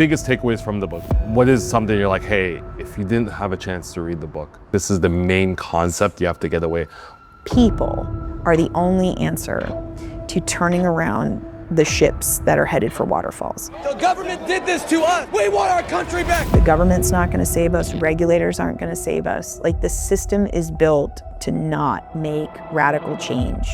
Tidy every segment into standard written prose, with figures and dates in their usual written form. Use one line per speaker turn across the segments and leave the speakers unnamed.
biggest takeaways from the book? What is something you're like, hey, if you didn't have a chance to read the book, this is the main concept you have to get away?
People are the only answer to turning around the ships that are headed for waterfalls.
The government did this to us. We want our country back.
The government's not going to save us. Regulators aren't going to save us. Like, the system is built to not make radical change.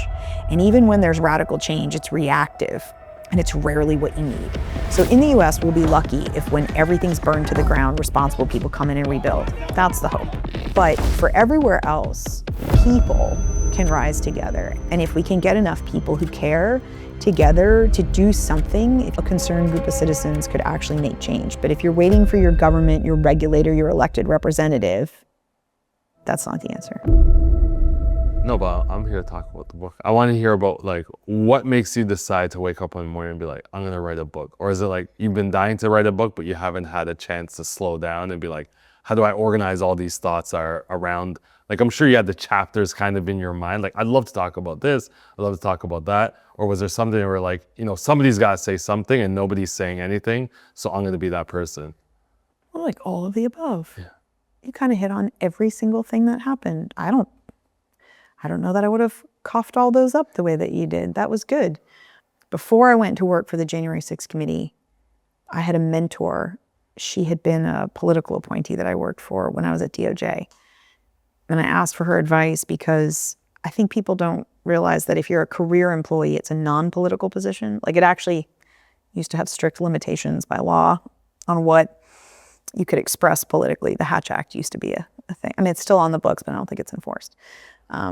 And even when there's radical change, it's reactive, and it's rarely what you need. So in the US, we'll be lucky if when everything's burned to the ground, responsible people come in and rebuild. That's the hope. But for everywhere else, people can rise together. And if we can get enough people who care together to do something, if a concerned group of citizens could actually make change. But if you're waiting for your government, your regulator, your elected representative, that's not the answer.
No, but I'm here to talk about the book. I want to hear about, like, what makes you decide to wake up one morning and be like, I'm going to write a book? Or is it like you've been dying to write a book, but you haven't had a chance to slow down and be like, how do I organize all these thoughts are around? Like, I'm sure you had the chapters kind of in your mind. Like, I'd love to talk about this. I'd love to talk about that. Or was there something where, like, you know, somebody's got to say something and nobody's saying anything, so I'm going to be that person?
Well, like all of the above.
Yeah.
You kind of hit on every single thing that happened. I don't know that I would have coughed all those up the way that you did. That was good. Before I went to work for the January 6th committee, I had a mentor. She had been a political appointee that I worked for when I was at DOJ. And I asked for her advice because I think people don't realize that if you're a career employee, it's a non-political position. Like, it actually used to have strict limitations by law on what you could express politically. The Hatch Act used to be a thing. I mean, it's still on the books, but I don't think it's enforced.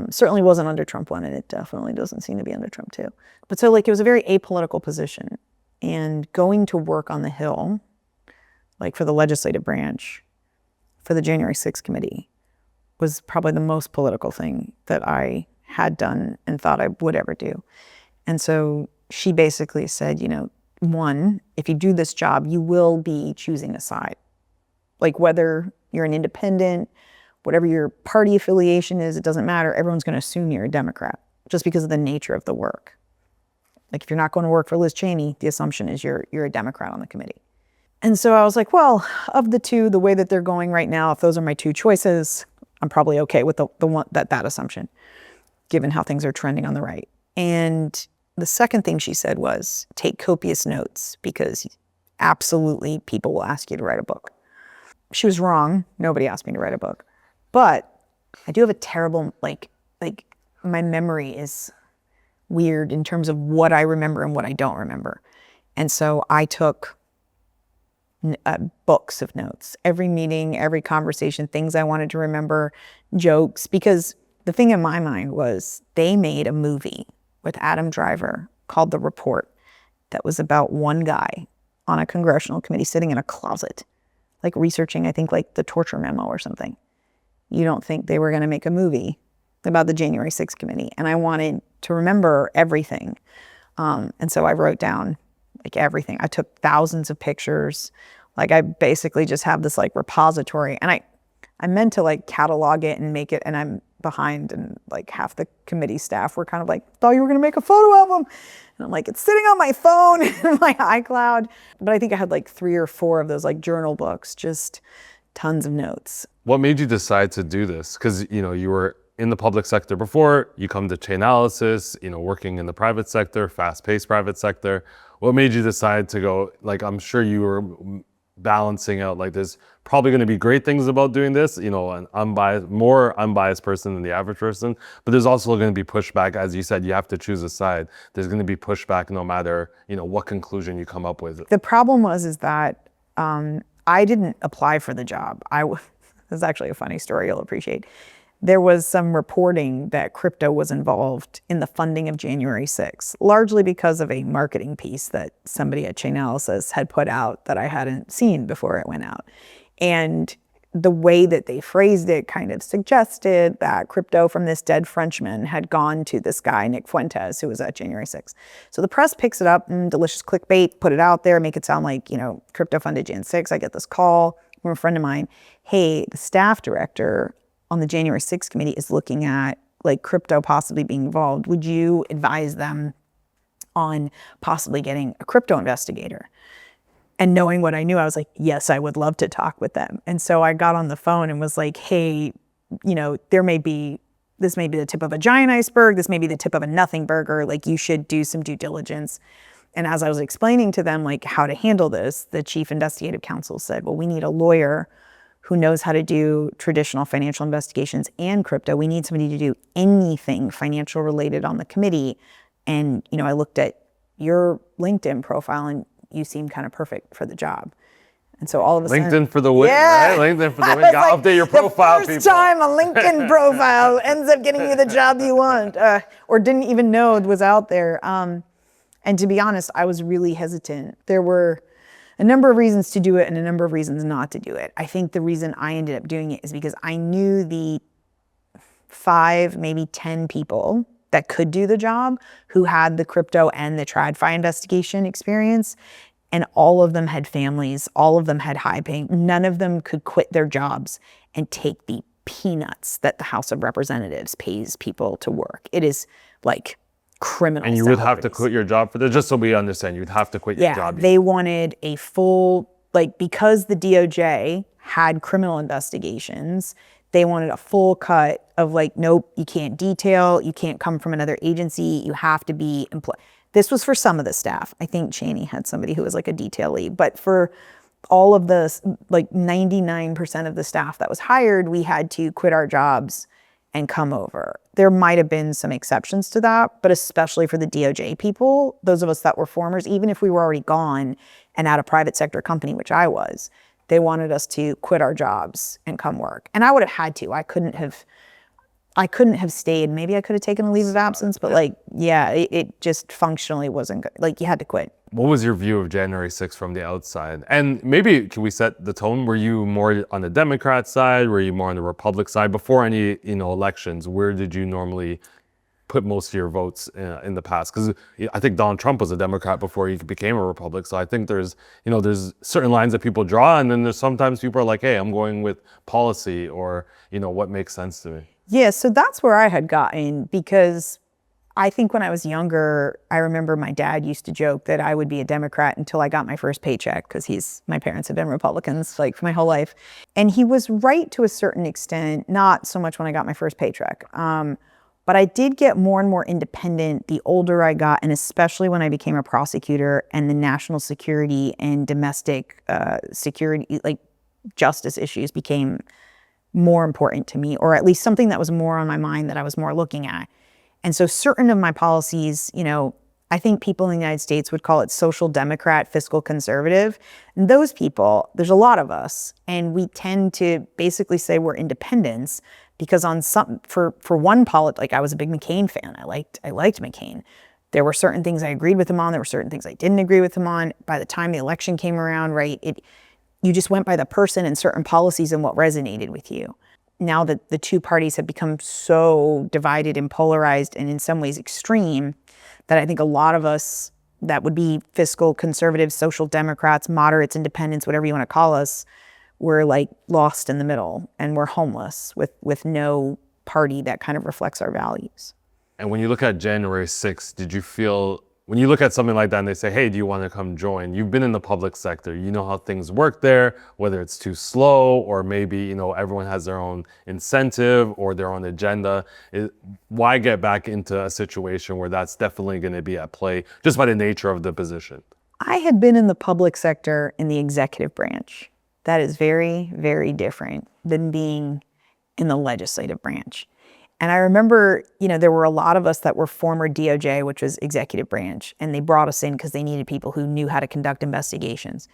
Certainly wasn't under Trump 1, and it definitely doesn't seem to be under Trump 2. But so, like, it was a very apolitical position. And going to work on the Hill, like for the legislative branch, for the January 6th committee, was probably the most political thing that I had done and thought I would ever do. And so she basically said, you know, one, if you do this job, you will be choosing a side. Like, whether you're an independent, whatever your party affiliation is, it doesn't matter. Everyone's going to assume you're a Democrat just because of the nature of the work. Like, if you're not going to work for Liz Cheney, the assumption is you're a Democrat on the committee. And so I was like, well, of the two, the way that they're going right now, if those are my two choices, I'm probably okay with the one that assumption, given how things are trending on the right. And the second thing she said was, take copious notes, because absolutely people will ask you to write a book. She was wrong. Nobody asked me to write a book. But I do have a terrible, like my memory is weird in terms of what I remember and what I don't remember. And so I took books of notes, every meeting, every conversation, things I wanted to remember, jokes, because the thing in my mind was they made a movie with Adam Driver called The Report that was about one guy on a congressional committee sitting in a closet, like researching, I think, like the torture memo or something. You don't think they were going to make a movie about the January 6th committee. And I wanted to remember everything. And so I wrote down like everything. I took thousands of pictures. Like, I basically just have this like repository, and I meant to like catalog it and make it, and I'm behind, and like half the committee staff were kind of like, thought you were going to make a photo album. And I'm like, it's sitting on my phone in my iCloud. But I think I had like 3 or 4 of those like journal books, just tons of notes.
What made you decide to do this? Because, you know, you were in the public sector before, you come to Chainalysis, you know, working in the private sector, fast-paced private sector. What made you decide to go, like, I'm sure you were balancing out, like, there's probably going to be great things about doing this, you know, an more unbiased person than the average person, but there's also going to be pushback. As you said, you have to choose a side. There's going to be pushback no matter, you know, what conclusion you come up with.
The problem is that I didn't apply for the job. This is actually a funny story you'll appreciate. There was some reporting that crypto was involved in the funding of January 6th, largely because of a marketing piece that somebody at Chainalysis had put out that I hadn't seen before it went out. And the way that they phrased it kind of suggested that crypto from this dead Frenchman had gone to this guy, Nick Fuentes, who was at January 6th. So the press picks it up, delicious clickbait, put it out there, make it sound like, you know, crypto funded Jan 6. I get this call from a friend of mine. Hey, the staff director on the January 6th committee is looking at like crypto possibly being involved. Would you advise them on possibly getting a crypto investigator? And knowing what I knew, I was like, yes, I would love to talk with them. And so I got on the phone and was like, hey, this may be the tip of a giant iceberg. This may be the tip of a nothing burger. Like, you should do some due diligence. And as I was explaining to them, like, how to handle this, the chief investigative counsel said, well, we need a lawyer who knows how to do traditional financial investigations and crypto. We need somebody to do anything financial related on the committee. And, I looked at your LinkedIn profile and you seem kind of perfect for the job. And so all of a sudden,
LinkedIn for the win,
yeah.
right? LinkedIn for the win. Gotta update your profile,
the first
people.
time a LinkedIn profile ends up getting you the job you want, or didn't even know it was out there. And to be honest, I was really hesitant. There were a number of reasons to do it and a number of reasons not to do it. I think the reason I ended up doing it is because I knew the 5, maybe 10 people that could do the job who had the crypto and the TradFi investigation experience. And all of them had families, all of them had high paying, none of them could quit their jobs and take the peanuts that the House of Representatives pays people to work. It is like criminal.
And you would have to quit your job for this, just so we understand, you'd have to quit your job.
Yeah, they wanted a full, because the DOJ had criminal investigations, they wanted a full cut of nope, you can't detail, you can't come from another agency, you have to be employed. This was for some of the staff. I think Cheney had somebody who was a detailee, but for all of the 99% of the staff that was hired, we had to quit our jobs and come over. There might have been some exceptions to that, but especially for the DOJ people, those of us that were formers, even if we were already gone and at a private sector company, which I was, they wanted us to quit our jobs and come work. And I would have had to. I couldn't have stayed. Maybe I could have taken a leave of absence, but it just functionally wasn't good. You had to quit.
What was your view of January 6th from the outside? And maybe can we set the tone? Were you more on the Democrat side? Were you more on the Republican side? Before any elections, where did you normally put most of your votes in the past? Because I think Donald Trump was a Democrat before he became a Republican. So I think there's certain lines that people draw, and then there's sometimes people are like, hey, I'm going with policy or what makes sense to me.
Yeah, so that's where I had gotten, because I think when I was younger, I remember my dad used to joke that I would be a Democrat until I got my first paycheck, because my parents have been Republicans for my whole life. And he was right to a certain extent, not so much when I got my first paycheck. But I did get more and more independent the older I got, and especially when I became a prosecutor and the national security and domestic security, justice issues became more important to me, or at least something that was more on my mind that I was more looking at. And so certain of my policies, I think people in the United States would call it social democrat, fiscal conservative. And those people, there's a lot of us, and we tend to basically say we're independents because for one policy, I was a big McCain fan. I liked McCain. There were certain things I agreed with him on. There were certain things I didn't agree with him on. By the time the election came around, you just went by the person and certain policies and what resonated with you. Now that the two parties have become so divided and polarized and in some ways extreme, that I think a lot of us that would be fiscal conservatives, social democrats, moderates, independents, whatever you want to call us, we're lost in the middle, and we're homeless with no party that kind of reflects our values.
And when you look at January 6th, did you feel, when you look at something like that and they say, hey, do you want to come join? You've been in the public sector. You know how things work there, whether it's too slow or maybe, everyone has their own incentive or their own agenda. Why get back into a situation where that's definitely going to be at play just by the nature of the position?
I had been in the public sector in the executive branch. That is very, very different than being in the legislative branch. And I remember, there were a lot of us that were former DOJ, which was executive branch, and they brought us in because they needed people who knew how to conduct investigations.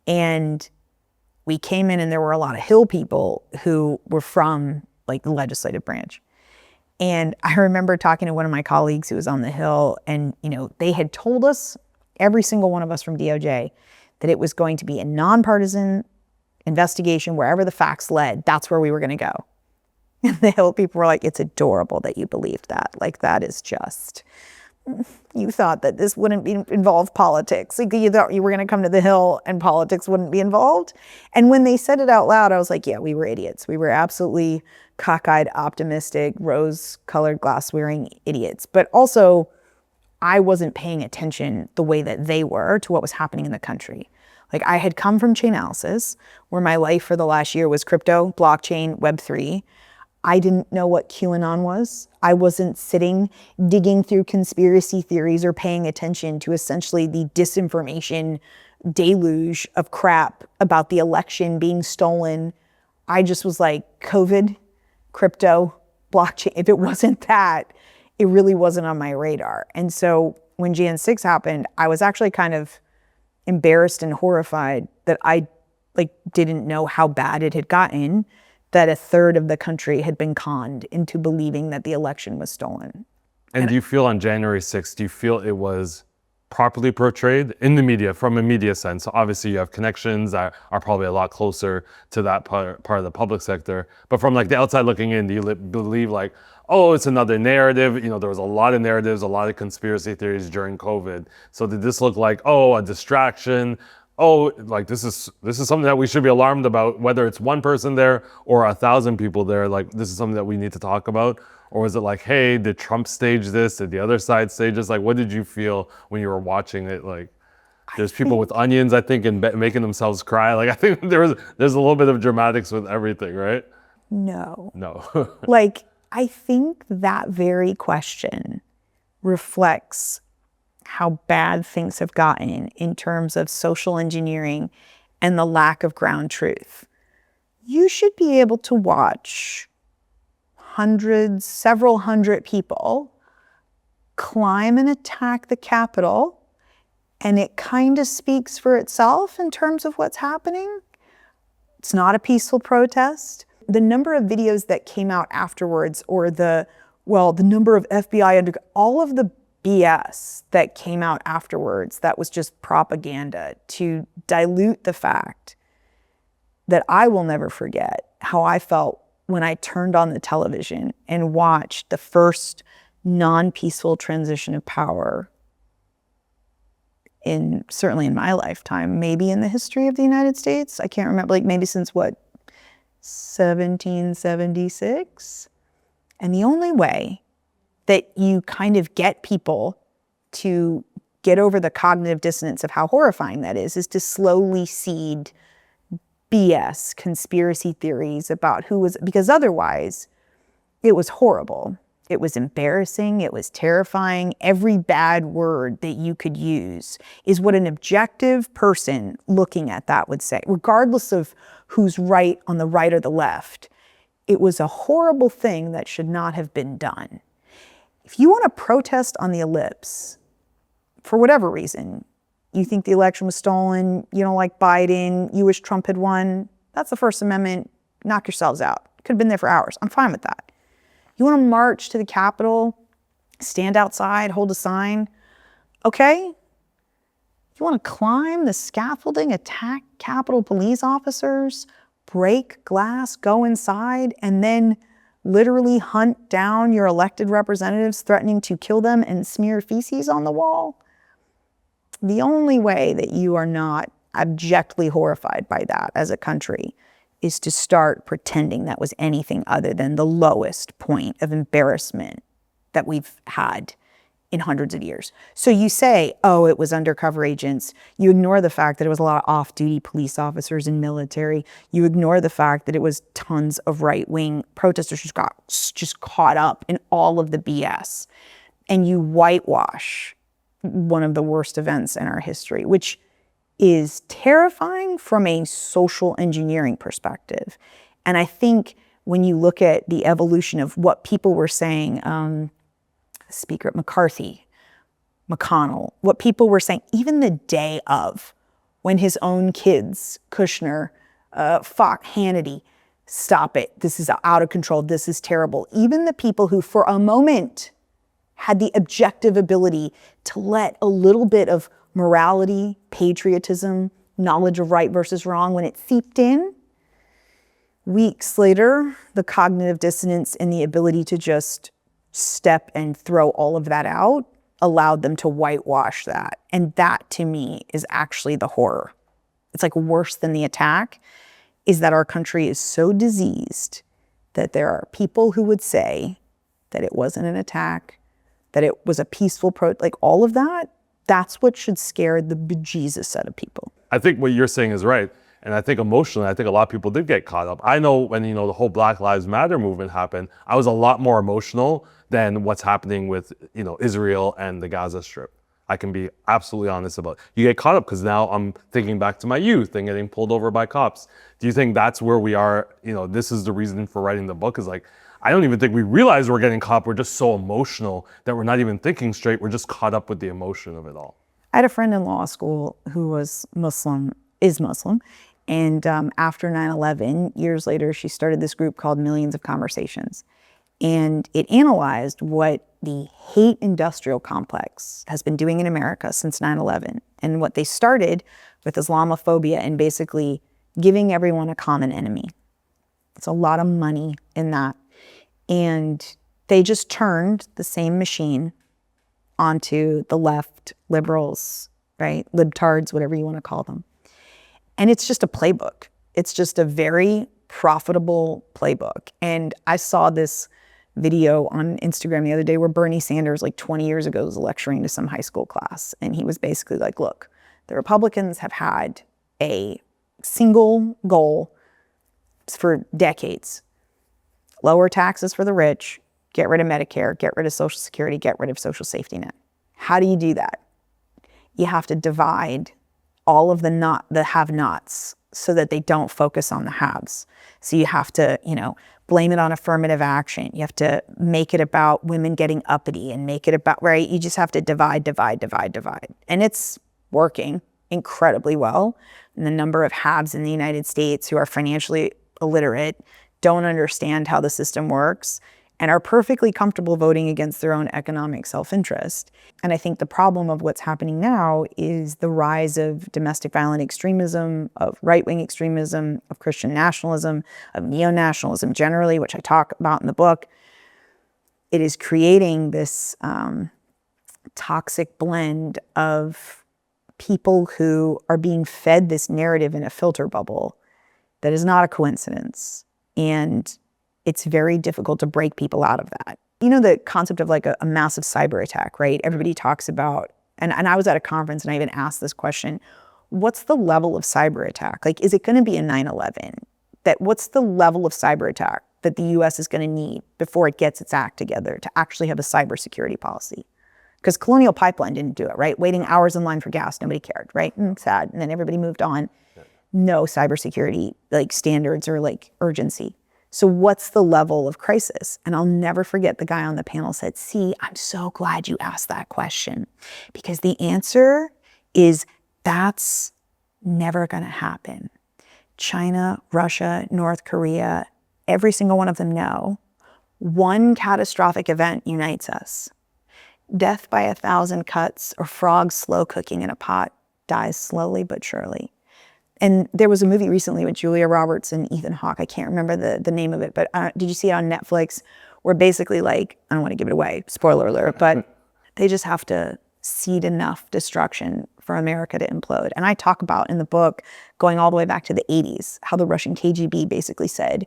And we came in and there were a lot of Hill people who were from the legislative branch. And I remember talking to one of my colleagues who was on the Hill, and, they had told us, every single one of us from DOJ, that it was going to be a nonpartisan investigation wherever the facts led. That's where we were going to go. And the Hill people were like, it's adorable that you believed that. That is just, you thought that this wouldn't involve politics. You thought you were going to come to the Hill and politics wouldn't be involved. And when they said it out loud, I was like, yeah, we were idiots. We were absolutely cockeyed, optimistic, rose-colored glass-wearing idiots. But also, I wasn't paying attention the way that they were to what was happening in the country. Like I had come from Chainalysis, where my life for the last year was crypto, blockchain, Web3. I didn't know what QAnon was. I wasn't sitting, digging through conspiracy theories or paying attention to essentially the disinformation deluge of crap about the election being stolen. I just was like, COVID, crypto, blockchain. If it wasn't that, it really wasn't on my radar. And so when Jan 6 happened, I was actually kind of embarrassed and horrified that I didn't know how bad it had gotten, that a third of the country had been conned into believing that the election was stolen.
And do you feel on January 6th, do you feel it was properly portrayed in the media, from a media sense? So obviously you have connections that are probably a lot closer to that part of the public sector. But from like the outside looking in, do you believe like, oh, it's another narrative? You know, there was a lot of narratives, a lot of conspiracy theories during COVID. So did this look like, oh, a distraction? Oh, like this is something that we should be alarmed about, whether it's one person there or 1,000 people there, like this is something that we need to talk about? Or was it like, hey, did Trump stage this? Did the other side stage this? Like, what did you feel when you were watching it? Like, there's people with onions, I think, and making themselves cry. Like, I think there's a little bit of dramatics with everything, right?
No.
No.
Like, I think that very question reflects how bad things have gotten in terms of social engineering and the lack of ground truth. You should be able to watch several hundred people climb and attack the Capitol, and it kind of speaks for itself in terms of what's happening. It's not a peaceful protest. The number of videos that came out afterwards, or the number of FBI, all of the BS that came out afterwards, that was just propaganda to dilute the fact that I will never forget how I felt when I turned on the television and watched the first non-peaceful transition of power certainly in my lifetime, maybe in the history of the United States. I can't remember, like maybe since 1776? And the only way that you kind of get people to get over the cognitive dissonance of how horrifying that is to slowly seed BS, conspiracy theories about who was, because otherwise it was horrible. It was embarrassing. It was terrifying. Every bad word that you could use is what an objective person looking at that would say, regardless of who's right on the right or the left. It was a horrible thing that should not have been done. If you want to protest on the ellipse, for whatever reason, you think the election was stolen, you don't like Biden, you wish Trump had won, that's the First Amendment, knock yourselves out. Could have been there for hours. I'm fine with that. You want to march to the Capitol, stand outside, hold a sign, okay? You want to climb the scaffolding, attack Capitol police officers, break glass, go inside, and then literally hunt down your elected representatives, threatening to kill them and smear feces on the wall? The only way that you are not abjectly horrified by that as a country is to start pretending that was anything other than the lowest point of embarrassment that we've had in hundreds of years. So you say, oh, it was undercover agents. You ignore the fact that it was a lot of off-duty police officers and military. You ignore the fact that it was tons of right-wing protesters who got just caught up in all of the BS. And you whitewash one of the worst events in our history, which is terrifying from a social engineering perspective. And I think when you look at the evolution of what people were saying, Speaker McCarthy, McConnell, what people were saying, even the day of, when his own kids, Kushner, Fox, Hannity, stop it, this is out of control, this is terrible. Even the people who for a moment had the objective ability to let a little bit of morality, patriotism, knowledge of right versus wrong, when it seeped in, weeks later, the cognitive dissonance and the ability to just step and throw all of that out allowed them to whitewash that. And that, to me, is actually the horror. It's like worse than the attack, is that our country is so diseased that there are people who would say that it wasn't an attack, that it was a peaceful like all of that. That's what should scare the bejesus out of people.
I think what you're saying is right. And I think emotionally, I think a lot of people did get caught up. I know when, the whole Black Lives Matter movement happened, I was a lot more emotional than what's happening with, Israel and the Gaza Strip. I can be absolutely honest about it. You get caught up because now I'm thinking back to my youth and getting pulled over by cops. Do you think that's where we are? This is the reason for writing the book, is like, I don't even think we realize we're getting caught up. We're just so emotional that we're not even thinking straight. We're just caught up with the emotion of it all.
I had a friend in law school who was Muslim, is Muslim. And after 9/11, years later, she started this group called Millions of Conversations. And it analyzed what the hate industrial complex has been doing in America since 9/11. And what they started with Islamophobia and basically giving everyone a common enemy. It's a lot of money in that. And they just turned the same machine onto the left, liberals, right? Libtards, whatever you want to call them. And it's just a playbook. It's just a very profitable playbook. And I saw this video on Instagram the other day where Bernie Sanders, like 20 years ago, was lecturing to some high school class. And he was basically like, look, the Republicans have had a single goal for decades. Lower taxes for the rich, get rid of Medicare, get rid of Social Security, get rid of social safety net. How do you do that? You have to divide all of the have-nots so that they don't focus on the haves. So you have to, blame it on affirmative action. You have to make it about women getting uppity and make it about, right? You just have to divide. And it's working incredibly well. And the number of haves in the United States who are financially illiterate, don't understand how the system works, and are perfectly comfortable voting against their own economic self-interest. And I think the problem of what's happening now is the rise of domestic violent extremism, of right-wing extremism, of Christian nationalism, of neo-nationalism generally, which I talk about in the book. It is creating this toxic blend of people who are being fed this narrative in a filter bubble that is not a coincidence. And it's very difficult to break people out of that. The concept of like a massive cyber attack, right? Everybody talks about, and I was at a conference and I even asked this question, what's the level of cyber attack? Like, is it gonna be a 9/11? What's the level of cyber attack that the US is gonna need before it gets its act together to actually have a cybersecurity policy? Because Colonial Pipeline didn't do it, right? Waiting hours in line for gas, nobody cared, right? Sad, and then everybody moved on. No cybersecurity standards or urgency. So what's the level of crisis? And I'll never forget the guy on the panel said, see, I'm so glad you asked that question, because the answer is that's never gonna happen. China, Russia, North Korea, every single one of them know one catastrophic event unites us. Death by 1,000 cuts or frogs slow cooking in a pot dies slowly but surely. And there was a movie recently with Julia Roberts and Ethan Hawke. I can't remember the name of it, but did you see it on Netflix? Where basically I don't want to give it away, spoiler alert, but they just have to seed enough destruction for America to implode. And I talk about in the book, going all the way back to the 80s, how the Russian KGB basically said,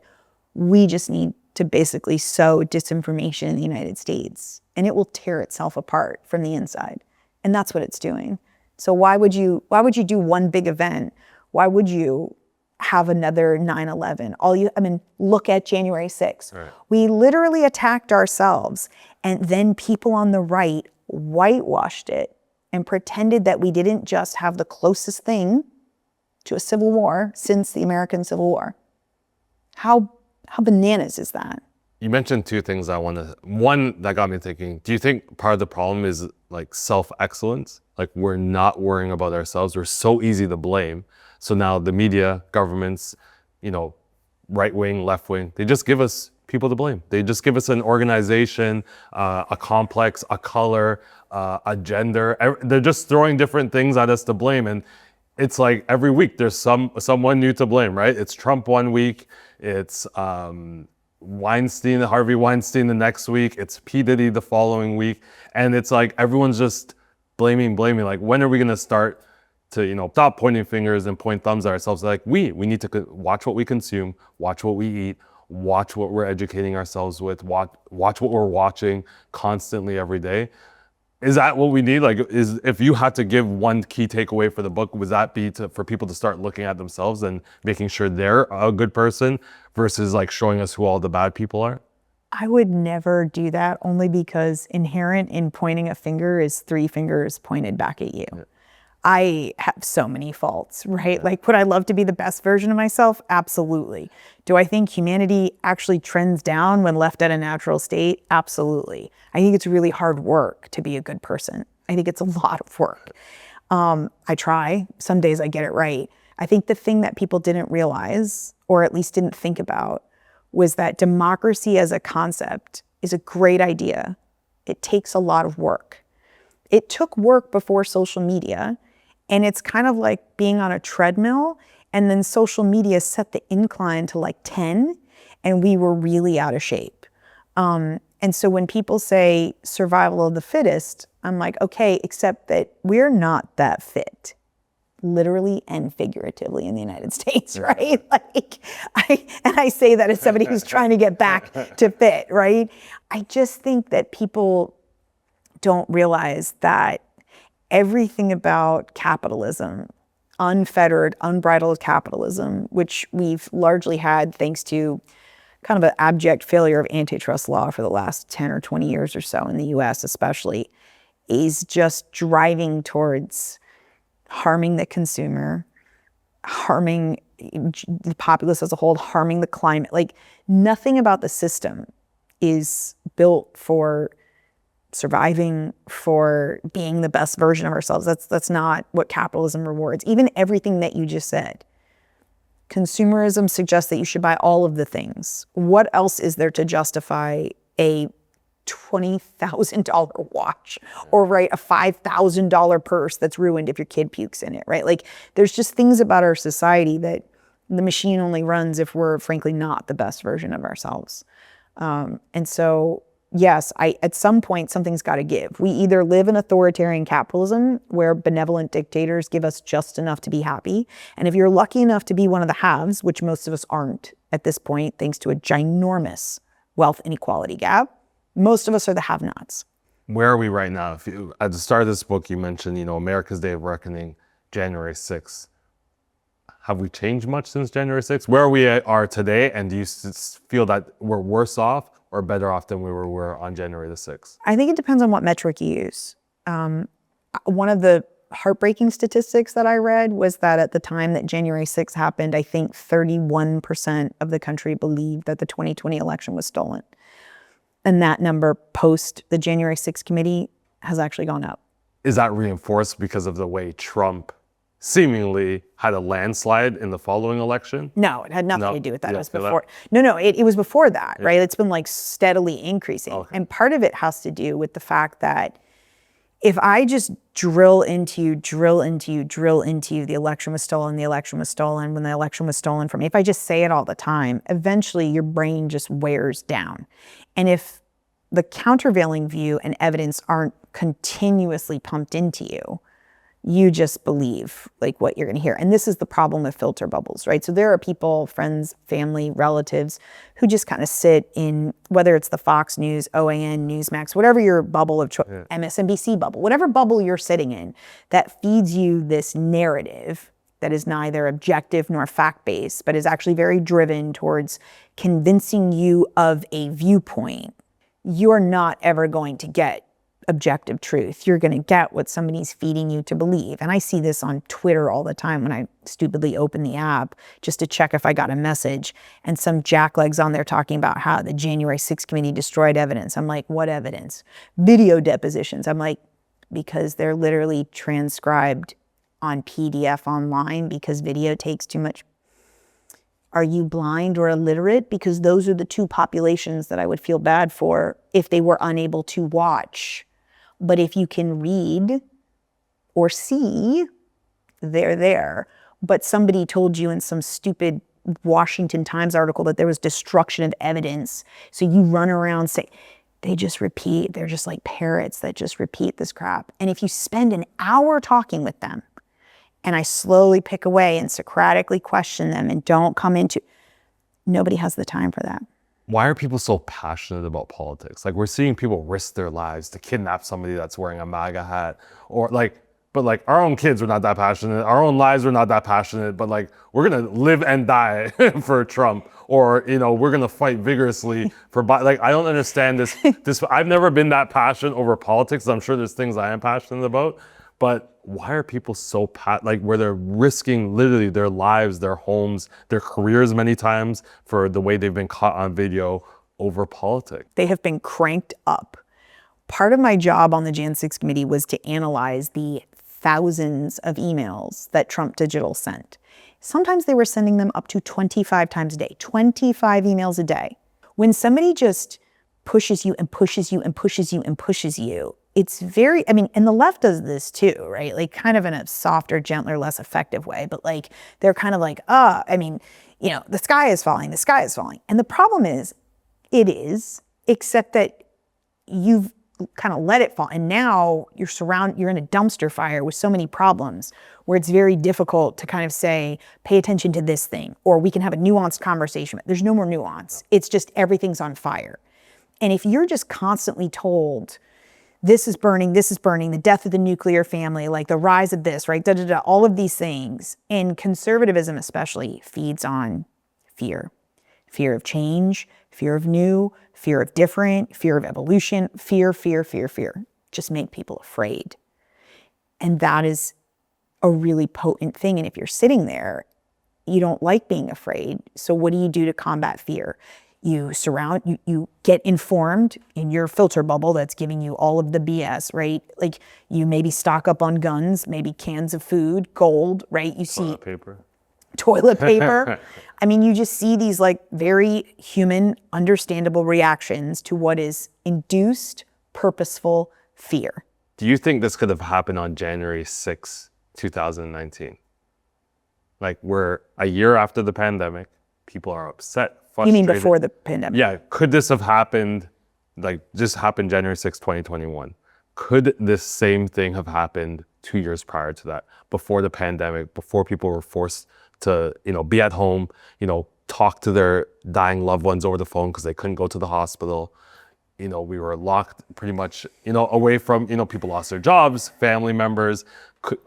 we just need to basically sow disinformation in the United States and it will tear itself apart from the inside. And that's what it's doing. So why would you do one big event? Why would you have another 9/11? Look at January 6th. Right. We literally attacked ourselves, and then people on the right whitewashed it and pretended that we didn't just have the closest thing to a civil war since the American Civil War. How bananas is that?
You mentioned two things one that got me thinking, do you think part of the problem is self-excellence? We're not worrying about ourselves. We're so easy to blame. So now the media, governments, right wing, left wing, they just give us people to blame. They just give us an organization, a complex, a color, a gender. They're just throwing different things at us to blame. And it's like every week there's someone new to blame, right? It's Trump one week, it's Harvey Weinstein the next week, it's P. Diddy the following week. And it's like everyone's just blaming. When are we gonna start to stop pointing fingers and point thumbs at ourselves? We need to watch what we consume, watch what we eat, watch what we're educating ourselves with, watch what we're watching constantly every day. Is that what we need? Like, is if you had to give one key takeaway for the book, would that be for people to start looking at themselves and making sure they're a good person versus like showing us who all the bad people are?
I would never do that, only because inherent in pointing a finger is 3 fingers pointed back at you. Yeah. I have so many faults, right? Yeah. Like, would I love to be the best version of myself? Absolutely. Do I think humanity actually trends down when left at a natural state? Absolutely. I think it's really hard work to be a good person. I think it's a lot of work. I try. Some days I get it right. I think the thing that people didn't realize, or at least didn't think about, was that democracy as a concept is a great idea. It takes a lot of work. It took work before social media, and it's kind of like being on a treadmill, and then social media set the incline to like 10, and we were really out of shape. And so when people say survival of the fittest, I'm like, okay, except that we're not that fit, literally and figuratively, in the United States, right? Like, I say that as somebody who's trying to get back to fit, right? I just think that people don't realize that everything about capitalism, unfettered, unbridled capitalism, which we've largely had thanks to kind of an abject failure of antitrust law for the last 10 or 20 years or so in the US especially, is just driving towards harming the consumer, harming the populace as a whole, harming the climate. Like, nothing about the system is built for surviving, for being the best version of ourselves. That's not what capitalism rewards. Even everything that you just said. Consumerism suggests that you should buy all of the things. What else is there to justify a $20,000 watch, or right, a $5,000 purse that's ruined if your kid pukes in it, right? Like, there's just things about our society that the machine only runs if we're frankly not the best version of ourselves. And so, yes, at some point, something's got to give. We either live in authoritarian capitalism where benevolent dictators give us just enough to be happy. And if you're lucky enough to be one of the haves, which most of us aren't at this point, thanks to a ginormous wealth inequality gap, most of us are the have-nots.
Where are we right now? At the start of this book, you mentioned, America's Day of Reckoning, January 6th. Have we changed much since January 6th? Where we are today, and do you feel that we're worse off or better off than we were on January the 6th?
I think it depends on what metric you use. One of the heartbreaking statistics that I read was that at the time that January 6th happened, I think 31% of the country believed that the 2020 election was stolen. And that number post the January 6th committee has actually gone up.
Is that reinforced because of the way Trump seemingly had a landslide in the following election?
No, it had nothing to do with that.
Yeah,
it was before. No, it was before that, right? It's been like steadily increasing.
Okay.
And part of it has to do with the fact that if I just drill into you, the election was stolen, when the election was stolen from me, if I just say it all the time, eventually your brain just wears down. And if the countervailing view and evidence aren't continuously pumped into you, you just believe like what you're going to hear. And this is the problem with filter bubbles, right? So there are people, friends, family, relatives, who just kind of sit in, whether it's the Fox News, OAN, Newsmax, whatever your bubble of choice, MSNBC bubble, whatever bubble you're sitting in, that feeds you this narrative that is neither objective nor fact-based, but is actually very driven towards convincing you of a viewpoint. You're not ever going to get objective truth. You're going to get what somebody's feeding you to believe. And I see this on Twitter all the time when I stupidly open the app just to check if I got a message, and some jacklegs on there talking about how the January 6th committee destroyed evidence. I'm like, what evidence? Video depositions. I'm like, because they're literally transcribed on PDF online because video takes too much. Are you blind or illiterate? Because those are the two populations that I would feel bad for if they were unable to watch. But if you can read or see, they're there. But somebody told you in some stupid Washington Times article that there was destruction of evidence. So you run around saying, they just repeat. They're just like parrots that just repeat this crap. And if you spend an hour talking with them, and I slowly pick away and Socratically question them and don't come into, nobody has the time for that.
why are people so passionate about politics? Like, we're seeing people risk their lives to kidnap somebody that's wearing a MAGA hat, or like, but like our own kids are not that passionate. Our own lives are not that passionate, but like we're gonna live and die for Trump, or, you know, we're gonna fight vigorously for, like, I don't understand this. I've never been that passionate over politics. I'm sure there's things I am passionate about, but why are people so like, where they're risking literally their lives, their homes, their careers many times for the way they've been caught on video over politics?
They have been cranked up. Part of my job on the Jan 6 committee was to analyze the thousands of emails that Trump Digital sent. Sometimes they were sending them up to 25 times a day, 25 emails a day. When somebody just pushes you and pushes you and pushes you and pushes you, it's very, I mean, and the left does this too, right? Like, kind of in a softer, gentler, less effective way, but like, they're kind of like, I mean, you know, the sky is falling, the sky is falling. And the problem is, it is, except that you've kind of let it fall. And now you're in a dumpster fire with so many problems where it's very difficult to kind of say, pay attention to this thing, or we can have a nuanced conversation. There's no more nuance. It's just everything's on fire. And if you're just constantly told, this is burning, the death of the nuclear family, like the rise of this, right? All of these things. And conservatism especially feeds on fear. Fear of change, fear of new, fear of different, fear of evolution, fear. Just make people afraid. And that is a really potent thing. And if you're sitting there, you don't like being afraid. So what do you do to combat fear? You get informed in your filter bubble that's giving you all of the BS, right? Like, you maybe stock up on guns, maybe cans of food, gold, right? You see toilet paper. I mean, you just see these like very human, understandable reactions to what is induced, purposeful fear.
Do you think this could have happened on January 6, 2019? Like, we're a year after the pandemic, people are upset, frustrated.
You mean before the pandemic?
Yeah. Could this have happened, like, just happened January 6, 2021? Could this same thing have happened 2 years prior to that, before the pandemic, before people were forced to, you know, be at home, you know, talk to their dying loved ones over the phone because they couldn't go to the hospital? You know, we were locked pretty much, you know, away from, you know, people lost their jobs, family members.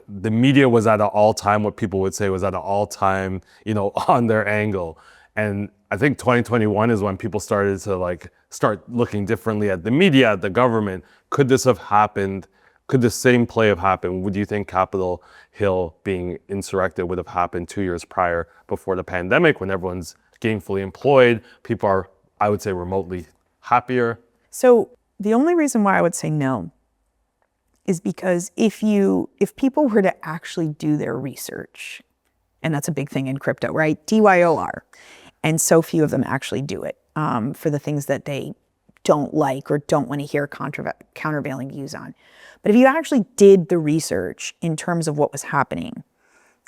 The media was at an all-time, what people would say was at an all-time, you know, on their angle. And I think 2021 is when people started to start looking differently at the media, at the government. Could this have happened? Could the same play have happened? Would you think Capitol Hill being insurrected would have happened 2 years prior, before the pandemic, when everyone's gainfully employed, people are, I would say, remotely happier?
So the only reason why I would say no is because if people were to actually do their research, and that's a big thing in crypto, right? DYOR. And so few of them actually do it for the things that they don't like or don't want to hear countervailing views on. But if you actually did the research in terms of what was happening,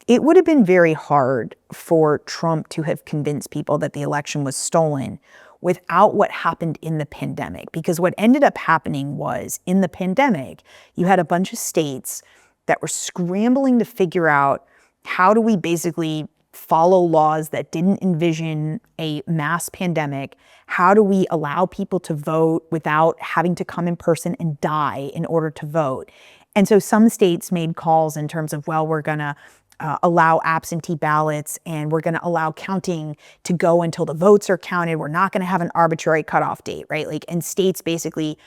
it would have been very hard for Trump to have convinced people that the election was stolen without what happened in the pandemic. Because what ended up happening was, in the pandemic, you had a bunch of states that were scrambling to figure out, how do we basically follow laws that didn't envision a mass pandemic? How do we allow people to vote without having to come in person and die in order to vote? And so some states made calls in terms of, well, we're going to allow absentee ballots, and we're going to allow counting to go until the votes are counted. We're not going to have an arbitrary cutoff date, right? Like, and states basically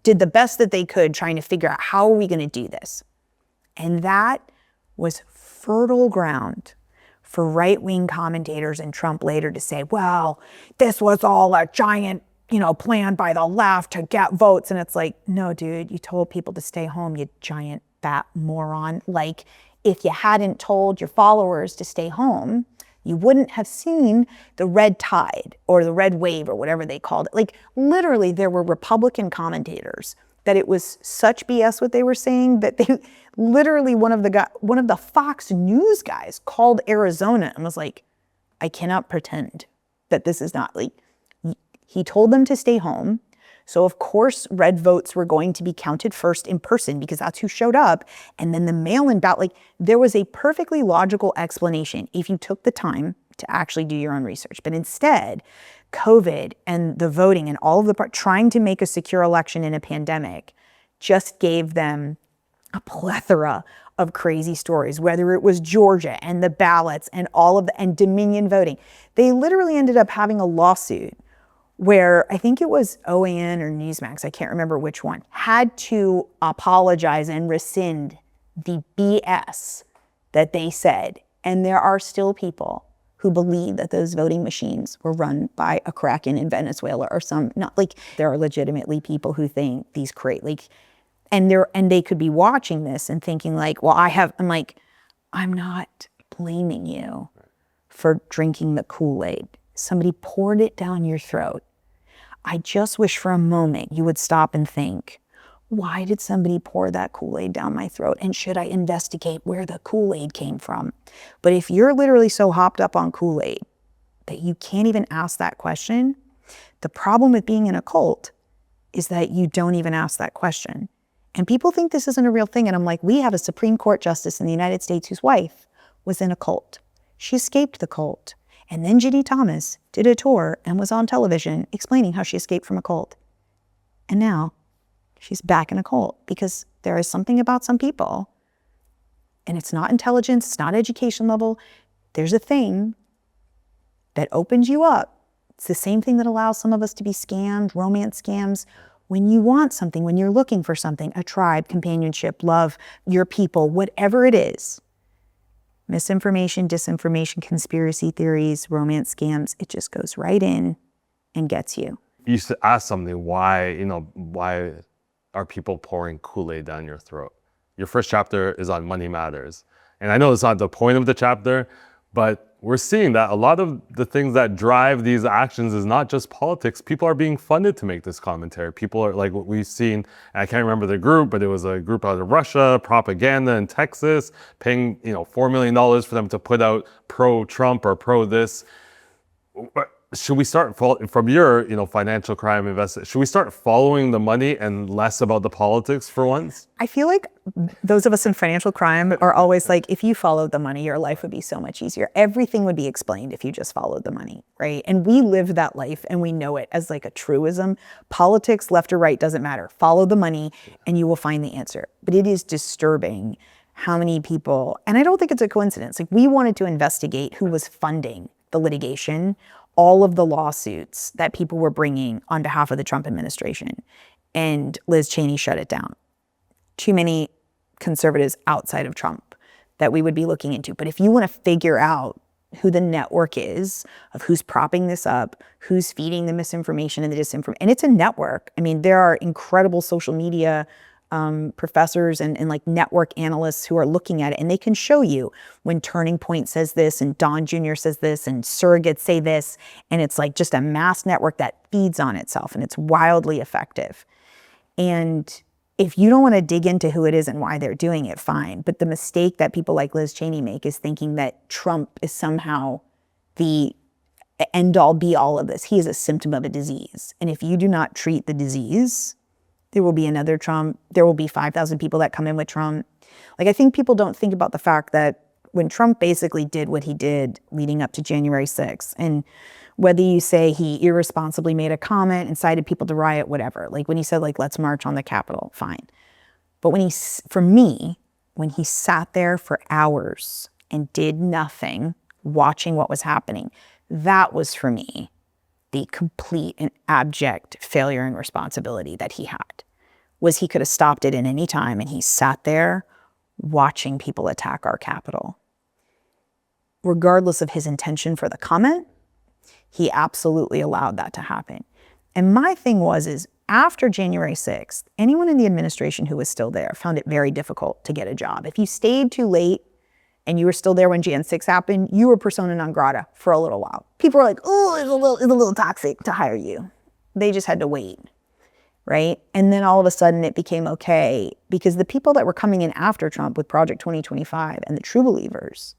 did the best that they could trying to figure out, how are we going to do this? And that was fertile ground for right-wing commentators and Trump later to say, well, this was all a giant, plan by the left to get votes. And it's like, no, dude, you told people to stay home, you giant fat moron. Like, if you hadn't told your followers to stay home, you wouldn't have seen the red tide or the red wave or whatever they called it. Like, literally, there were Republican commentators that it was such BS what they were saying that they literally, one of the Fox News guys called Arizona and was like, I cannot pretend that this is not, like, he told them to stay home. So of course, red votes were going to be counted first in person because that's who showed up. And then the mail-in ballot, like, there was a perfectly logical explanation if you took the time to actually do your own research. But instead, COVID and the voting and all of the trying to make a secure election in a pandemic just gave them a plethora of crazy stories, whether it was Georgia and the ballots and and Dominion voting. They literally ended up having a lawsuit where I think it was OAN or Newsmax, I can't remember which one, had to apologize and rescind the BS that they said. And there are still people who believe that those voting machines were run by a Kraken in Venezuela or there are legitimately people who think these and they could be watching this and thinking like, well, I'm not blaming you for drinking the Kool-Aid. Somebody poured it down your throat. I just wish for a moment you would stop and think, why did somebody pour that Kool-Aid down my throat? And should I investigate where the Kool-Aid came from? But if you're literally so hopped up on Kool-Aid that you can't even ask that question, the problem with being in a cult is that you don't even ask that question. And people think this isn't a real thing. And I'm like, we have a Supreme Court justice in the United States whose wife was in a cult. She escaped the cult. And then Ginny Thomas did a tour and was on television explaining how she escaped from a cult. And now she's back in a cult because there is something about some people, and it's not intelligence, it's not education level. There's a thing that opens you up. It's the same thing that allows some of us to be scammed, romance scams. When you want something, when you're looking for something, a tribe, companionship, love, your people, whatever it is, misinformation, disinformation, conspiracy theories, romance scams, it just goes right in and gets you.
You used to ask something, why are people pouring Kool-Aid down your throat? Your first chapter is on money matters. And I know it's not the point of the chapter, but we're seeing that a lot of the things that drive these actions is not just politics. People are being funded to make this commentary. People are like what we've seen, I can't remember the group, but it was a group out of Russia, propaganda in Texas, paying $4 million for them to put out pro-Trump or pro-this. Should we start from your financial crime investigation? Should we start following the money and less about the politics for once?
I feel like those of us in financial crime are always like, if you followed the money, your life would be so much easier. Everything would be explained if you just followed the money, right? And we live that life and we know it as like a truism. Politics, left or right, doesn't matter. Follow the money and you will find the answer. But it is disturbing how many people, and I don't think it's a coincidence, like we wanted to investigate who was funding the litigation, all of the lawsuits that people were bringing on behalf of the Trump administration. And Liz Cheney shut it down. Too many conservatives outside of Trump that we would be looking into. But if you want to figure out who the network is, of who's propping this up, who's feeding the misinformation and the disinformation, and it's a network. I mean, there are incredible social media professors and like network analysts who are looking at it, and they can show you when Turning Point says this and Don Jr. says this and surrogates say this, and it's like just a mass network that feeds on itself, and it's wildly effective. And if you don't want to dig into who it is and why they're doing it, fine. But the mistake that people like Liz Cheney make is thinking that Trump is somehow the end-all be-all of this. He is a symptom of a disease. And if you do not treat the disease, there will be another Trump. There will be 5,000 people that come in with Trump. Like, I think people don't think about the fact that when Trump basically did what he did leading up to January 6th, and whether you say he irresponsibly made a comment, incited people to riot, whatever, like when he said, like, let's march on the Capitol, fine. But for me, when he sat there for hours and did nothing, watching what was happening, that was for me the complete and abject failure and responsibility that he had. Was he could have stopped it at any time, and he sat there watching people attack our Capitol. Regardless of his intention for the comment, he absolutely allowed that to happen. And my thing is after January 6th, anyone in the administration who was still there found it very difficult to get a job. If you stayed too late and you were still there when Jan 6 happened, you were persona non grata for a little while. People were like, oh, it's a little toxic to hire you. They just had to wait, right? And then all of a sudden it became okay because the people that were coming in after Trump with Project 2025 and the true believers,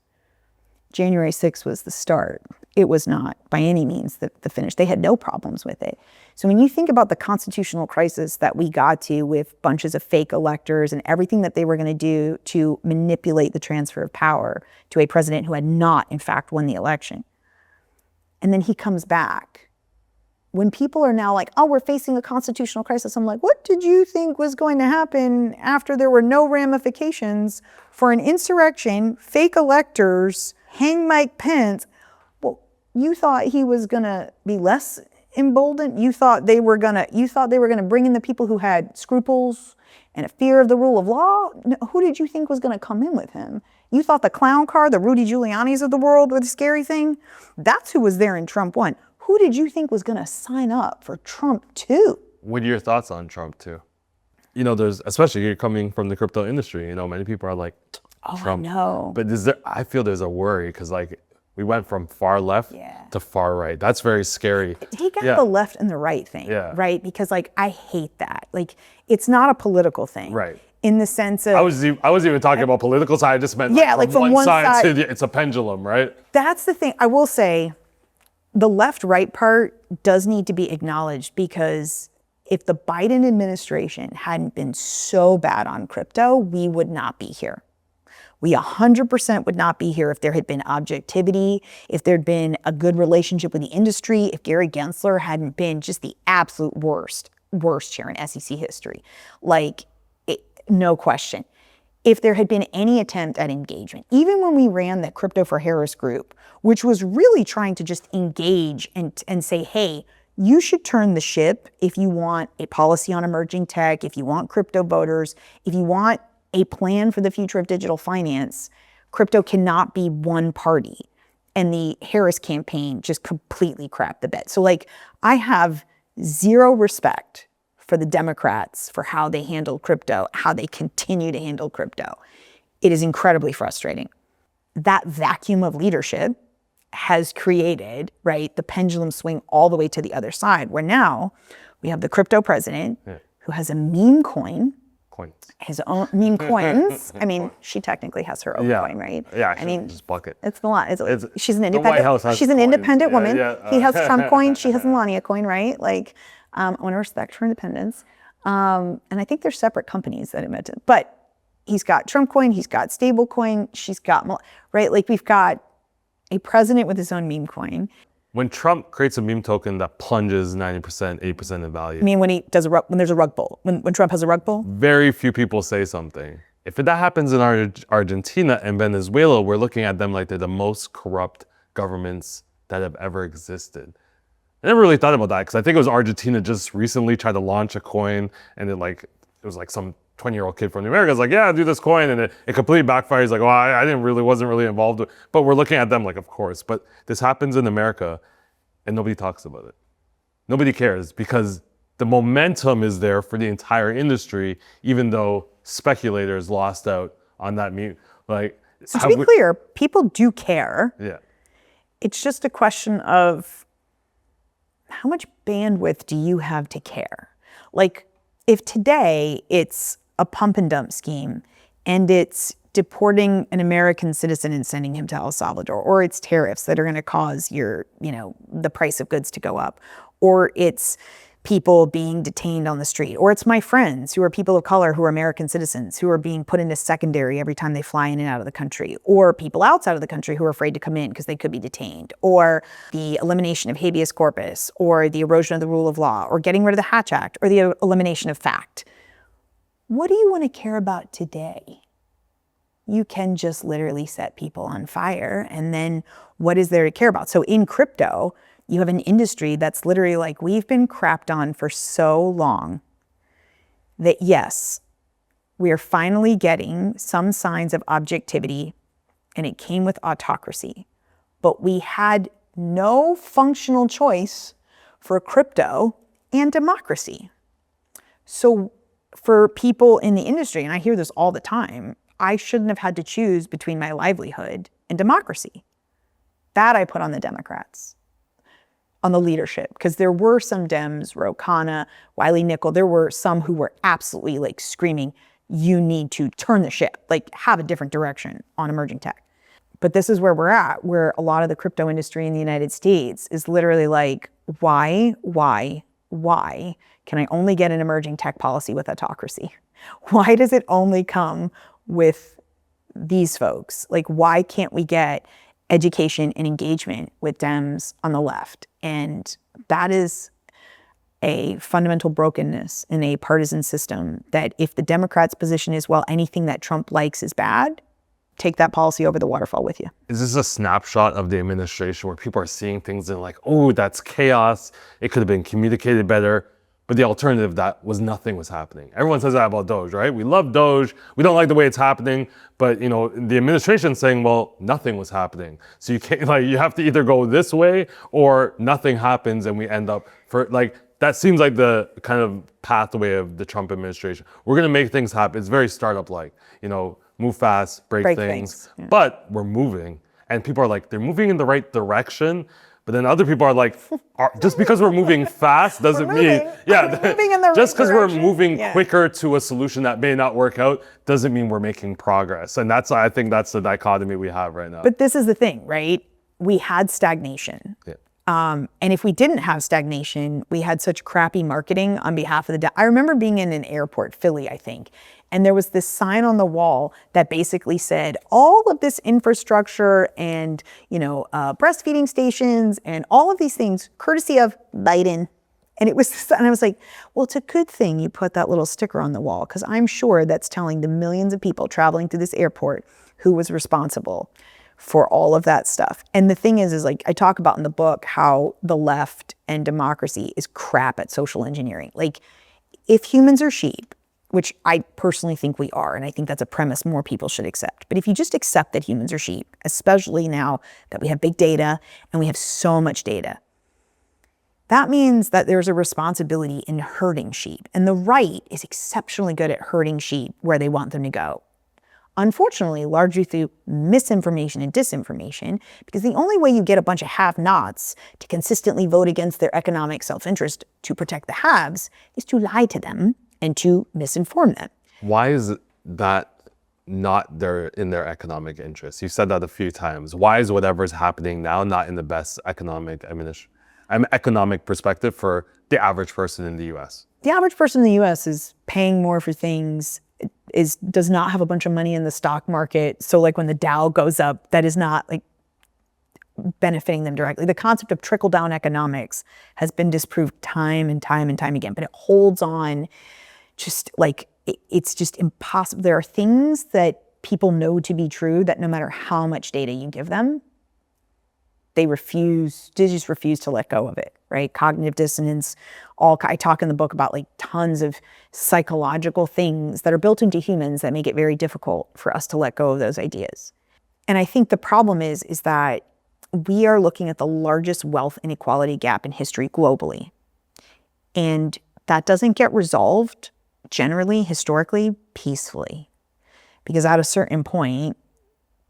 January 6th was the start. It was not by any means the finish. They had no problems with it. So when you think about the constitutional crisis that we got to with bunches of fake electors and everything that they were going to do to manipulate the transfer of power to a president who had not, in fact, won the election, and then he comes back. When people are now like, oh, we're facing a constitutional crisis, I'm like, what did you think was going to happen after there were no ramifications for an insurrection, fake electors, hang Mike Pence? Well, you thought he was gonna be less emboldened? You thought they were gonna bring in the people who had scruples and a fear of the rule of law? No, who did you think was gonna come in with him? You thought the clown car, the Rudy Giuliani's of the world were the scary thing? That's who was there in Trump 1. Who did you think was going to sign up for Trump 2?
What are your thoughts on Trump 2? You know, there's, especially you're coming from the crypto industry, you know, many people are like, Trump.
No.
But I feel there's a worry because like we went from far left to far right. That's very scary.
Take out the left and the right thing, right? Because like, I hate that. Like, it's not a political thing.
Right.
In the sense of...
I was even talking about political side. I just meant like from one side to it's a pendulum, right?
That's the thing. I will say, the left-right part does need to be acknowledged, because if the Biden administration hadn't been so bad on crypto, we would not be here. We 100% would not be here if there had been objectivity, if there'd been a good relationship with the industry, if Gary Gensler hadn't been just the absolute worst chair in SEC history. Like, no question. If there had been any attempt at engagement, even when we ran the Crypto for Harris group, which was really trying to just engage and say, hey, you should turn the ship if you want a policy on emerging tech, if you want crypto voters, if you want a plan for the future of digital finance, crypto cannot be one party. And the Harris campaign just completely crapped the bed. So like, I have zero respect for the Democrats, for how they handled crypto, how they continue to handle crypto. It is incredibly frustrating. That vacuum of leadership has created, right, the pendulum swing all the way to the other side, where now we have the crypto president who has a meme coin, his own meme coins. I mean, she technically has her own coin, right?
Yeah,
I mean,
just bucket.
It's the lot. She's an independent. She's an independent woman. He has Trump coin. She has Melania coin, right? Like, I want to respect her independence. And I think they're separate companies that admit it. But he's got Trump coin. He's got stable coin. She's got, right? Like, we've got a president with his own meme coin.
When Trump creates a meme token that plunges 90%, 8% in value.
I mean, when there's a rug pull, when Trump has a rug pull?
Very few people say something. If that happens in Argentina and Venezuela, we're looking at them like they're the most corrupt governments that have ever existed. I never really thought about that, because I think it was Argentina just recently tried to launch a coin, and it was like some 20-year-old kid from the Americas like, yeah, do this coin, and it completely backfires. He's like, well, I wasn't really involved. But we're looking at them like, of course. But this happens in America, and nobody talks about it. Nobody cares, because the momentum is there for the entire industry, even though speculators lost out on that meme. Like,
so to be clear, people do care.
Yeah.
It's just a question of how much bandwidth do you have to care? Like, if today it's a pump and dump scheme and it's deporting an American citizen and sending him to El Salvador, or it's tariffs that are going to cause the price of goods to go up, or it's people being detained on the street, or it's my friends who are people of color who are American citizens who are being put into secondary every time they fly in and out of the country, or people outside of the country who are afraid to come in because they could be detained, or the elimination of habeas corpus, or the erosion of the rule of law, or getting rid of the Hatch Act, or the elimination of FACT. What do you want to care about today? You can just literally set people on fire, and then what is there to care about? So in crypto, you have an industry that's literally like, we've been crapped on for so long that yes, we are finally getting some signs of objectivity, and it came with autocracy. But we had no functional choice for crypto and democracy. So for people in the industry, and I hear this all the time, I shouldn't have had to choose between my livelihood and democracy. That I put on the Democrats, on the leadership, because there were some Dems, Ro Khanna, Wiley Nickel, there were some who were absolutely like screaming, you need to turn the ship, like have a different direction on emerging tech. But this is where we're at, where a lot of the crypto industry in the United States is literally like, why can I only get an emerging tech policy with autocracy? Why does it only come with these folks? Like, why can't we get education and engagement with Dems on the left. And that is a fundamental brokenness in a partisan system, that if the Democrats' position is, well, anything that Trump likes is bad, take that policy over the waterfall with you.
Is this a snapshot of the administration where people are seeing things and like, oh, that's chaos. It could have been communicated better. But the alternative, that was nothing was happening. Everyone says that about Doge, right? We love Doge. We don't like the way it's happening. But, you know, the administration's saying, well, nothing was happening. So you can't, like, you have to either go this way or nothing happens and we end up for, like, that seems like the kind of pathway of the Trump administration. We're going to make things happen. It's very startup-like, you know, move fast, break things.
Yeah.
But we're moving. And people are like, they're moving in the right direction. But then other people are like, just because we're moving fast doesn't mean,
moving in the
just because
right
we're
direction.
moving
Yeah.
quicker to a solution that may not work out doesn't mean we're making progress. And that's, I think that's the dichotomy we have right now.
But this is the thing, right? We had stagnation.
Yeah.
And if we didn't have stagnation, we had such crappy marketing on behalf of the... I remember being in an airport, Philly, I think, and there was this sign on the wall that basically said, all of this infrastructure and, you know, breastfeeding stations and all of these things, courtesy of Biden. And it was, and I was like, well, it's a good thing you put that little sticker on the wall, because I'm sure that's telling the millions of people traveling through this airport who was responsible for all of that stuff. And the thing is like I talk about in the book how the left and democracy is crap at social engineering. Like, if humans are sheep, which I personally think we are, and I think that's a premise more people should accept. But if you just accept that humans are sheep, especially now that we have big data and we have so much data, that means that there's a responsibility in herding sheep. And the right is exceptionally good at herding sheep where they want them to go. Unfortunately, largely through misinformation and disinformation, because the only way you get a bunch of have-nots to consistently vote against their economic self-interest to protect the haves is to lie to them and to misinform them.
Why is that not in their economic interest? You said that a few times. Why is whatever's happening now not in the best economic perspective for the average person in the U.S.?
The average person in the U.S. is paying more for things, does not have a bunch of money in the stock market. So like when the Dow goes up, that is not like benefiting them directly. The concept of trickle-down economics has been disproved time and time and time again, but it holds on just like, it's just impossible. There are things that people know to be true that no matter how much data you give them, they just refuse to let go of it, right? Cognitive dissonance, I talk in the book about like tons of psychological things that are built into humans that make it very difficult for us to let go of those ideas. And I think the problem is that we are looking at the largest wealth inequality gap in history globally. And that doesn't get resolved generally, historically, peacefully. Because at a certain point,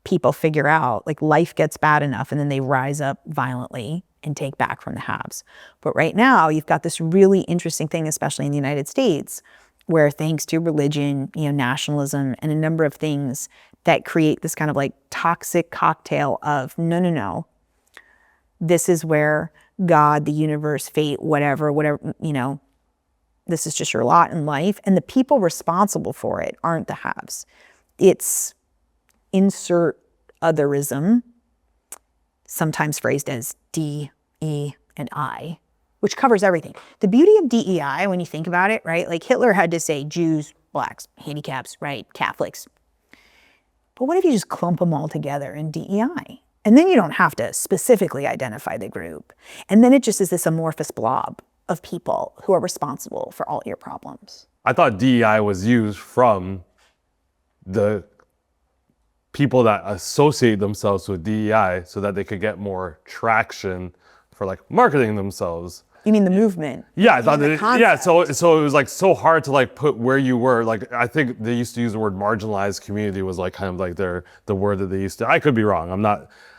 people figure out, like, life gets bad enough and then they rise up violently and take back from the haves. But right now, you've got this really interesting thing, especially in the United States, where thanks to religion, nationalism, and a number of things that create this kind of like toxic cocktail of no. This is where God, the universe, fate, whatever, this is just your lot in life. And the people responsible for it aren't the haves. It's insert otherism, sometimes phrased as D, E, and I, which covers everything. The beauty of DEI, when you think about it, right? Like Hitler had to say Jews, blacks, handicaps, right? Catholics. But what if you just clump them all together in DEI? And then you don't have to specifically identify the group. And then it just is this amorphous blob of people who are responsible for all your problems.
I thought DEI was used from the people that associate themselves with DEI so that they could get more traction for like marketing themselves.
You mean the movement?
Yeah, I thought so it was like so hard to like put where you were. Like I think they used to use the word marginalized community was like kind of like the word that they used to. I could be wrong.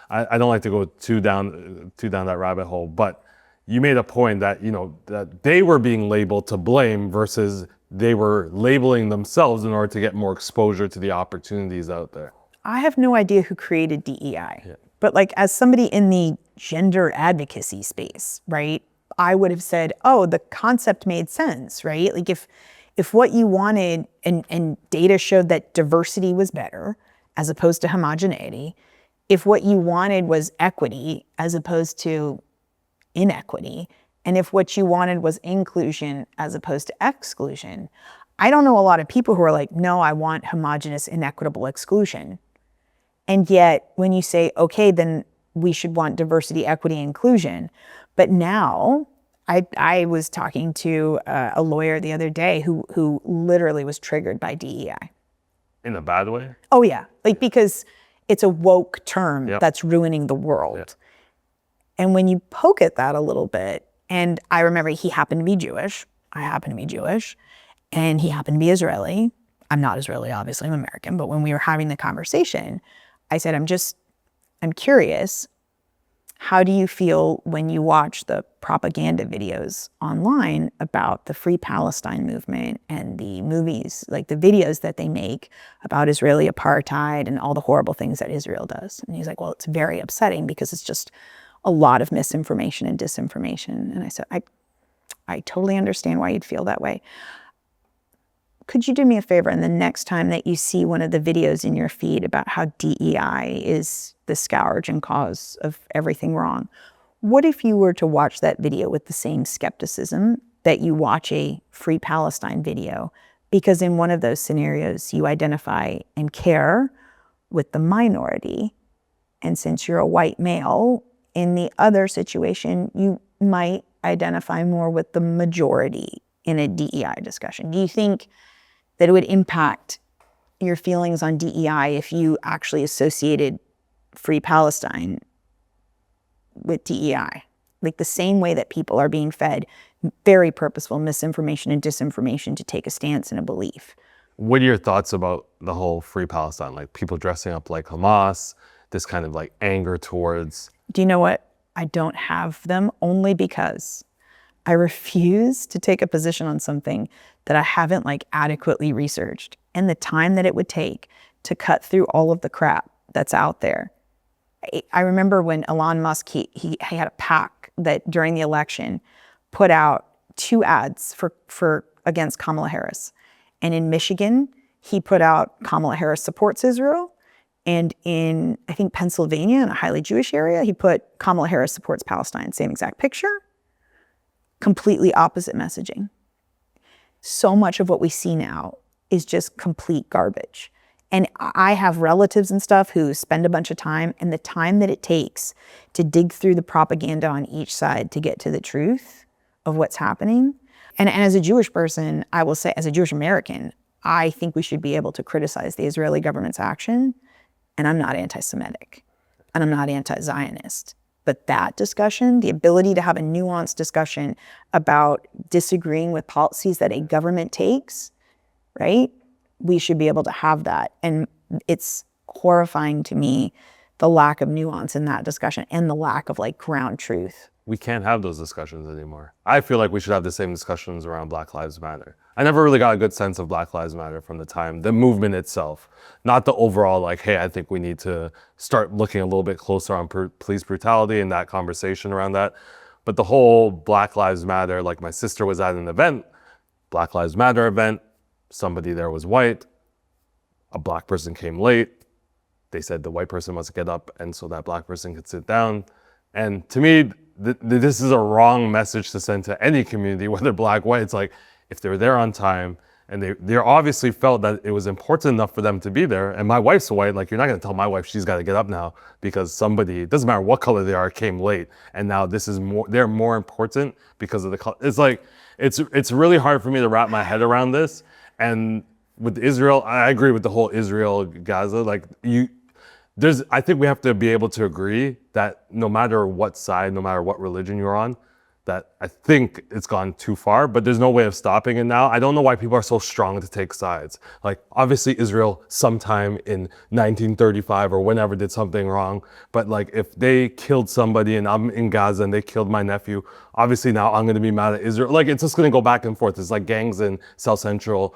I don't like to go too down that rabbit hole, but you made a point that that they were being labeled to blame versus they were labeling themselves in order to get more exposure to the opportunities out there.
I have no idea who created DEI, but like as somebody in the gender advocacy space, right? I would have said, oh, the concept made sense, right? Like if what you wanted and data showed that diversity was better as opposed to homogeneity, if what you wanted was equity as opposed to inequity, and if what you wanted was inclusion as opposed to exclusion, I don't know a lot of people who are like, no, I want homogenous, inequitable exclusion. And yet when you say, okay, then we should want diversity, equity, inclusion. But now I was talking to a lawyer the other day who literally was triggered by DEI.
In a bad way?
Oh yeah, like because it's a woke term that's ruining the world.
Yep.
And when you poke at that a little bit, and I remember he happened to be Jewish, I happen to be Jewish, and he happened to be Israeli. I'm not Israeli, obviously, I'm American, but when we were having the conversation, I said, I'm curious, how do you feel when you watch the propaganda videos online about the Free Palestine movement and the movies, like the videos that they make about Israeli apartheid and all the horrible things that Israel does? And he's like, well, it's very upsetting because it's just a lot of misinformation and disinformation. And I said, I totally understand why you'd feel that way. Could you do me a favor, and the next time that you see one of the videos in your feed about how DEI is the scourge and cause of everything wrong, what if you were to watch that video with the same skepticism that you watch a Free Palestine video? Because in one of those scenarios, you identify and care with the minority. And since you're a white male, in the other situation, you might identify more with the majority in a DEI discussion. Do you think that it would impact your feelings on DEI if you actually associated Free Palestine with DEI? Like the same way that people are being fed very purposeful misinformation and disinformation to take a stance and a belief.
What are your thoughts about the whole Free Palestine? Like people dressing up like Hamas, this kind of like anger towards...
Do you know what? I don't have them only because I refuse to take a position on something that I haven't like adequately researched, and the time that it would take to cut through all of the crap that's out there. I remember when Elon Musk, he had a PAC that during the election put out 2 ads for against Kamala Harris. And in Michigan, he put out Kamala Harris supports Israel. And in, I think, Pennsylvania, in a highly Jewish area, he put Kamala Harris supports Palestine. Same exact picture, completely opposite messaging. So much of what we see now is just complete garbage. And I have relatives and stuff who spend a bunch of time, and the time that it takes to dig through the propaganda on each side to get to the truth of what's happening. And as a Jewish person, I will say, as a Jewish American, I think we should be able to criticize the Israeli government's action. And I'm not anti-Semitic, and I'm not anti-Zionist. But that discussion, the ability to have a nuanced discussion about disagreeing with policies that a government takes, right? We should be able to have that. And it's horrifying to me, the lack of nuance in that discussion and the lack of like ground truth.
We can't have those discussions anymore. I feel like we should have the same discussions around Black Lives Matter. I never really got a good sense of Black Lives Matter from the time, the movement itself, not the overall like, hey, I think we need to start looking a little bit closer on police brutality and that conversation around that. But the whole Black Lives Matter, like my sister was at an event, Black Lives Matter event, somebody there was white, a black person came late, they said the white person must get up and so that black person could sit down. And to me, this is a wrong message to send to any community, whether black, white. It's like, if they were there on time and they obviously felt that it was important enough for them to be there. And my wife's white, like you're not gonna tell my wife she's gotta get up now because somebody, it doesn't matter what color they are, came late. And now this is more, they're more important because of the color. It's like, it's really hard for me to wrap my head around this. And with Israel, I agree with the whole Israel, Gaza, like I think we have to be able to agree that no matter what side, no matter what religion you're on, that I think it's gone too far, but there's no way of stopping it now. I don't know why people are so strong to take sides. Like obviously Israel sometime in 1935 or whenever did something wrong, but like if they killed somebody and I'm in Gaza and they killed my nephew, obviously now I'm gonna be mad at Israel. Like it's just gonna go back and forth. It's like gangs in South Central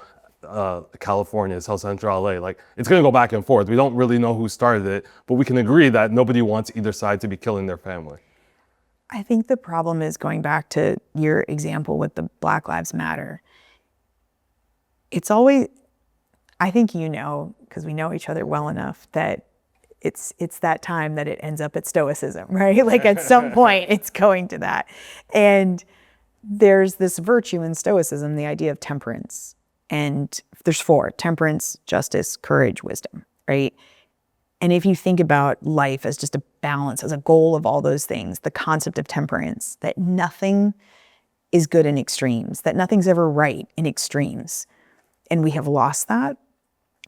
California, South Central LA. Like it's gonna go back and forth. We don't really know who started it, but we can agree that nobody wants either side to be killing their family.
I think the problem is going back to your example with the Black Lives Matter. It's always, I think you know, because we know each other well enough, that it's that time that it ends up at stoicism, right? Like at some point it's going to that. And there's this virtue in stoicism, the idea of temperance. And there's four: temperance, justice, courage, wisdom, right? And if you think about life as just a balance, as a goal of all those things, the concept of temperance, that nothing is good in extremes, that nothing's ever right in extremes. And we have lost that.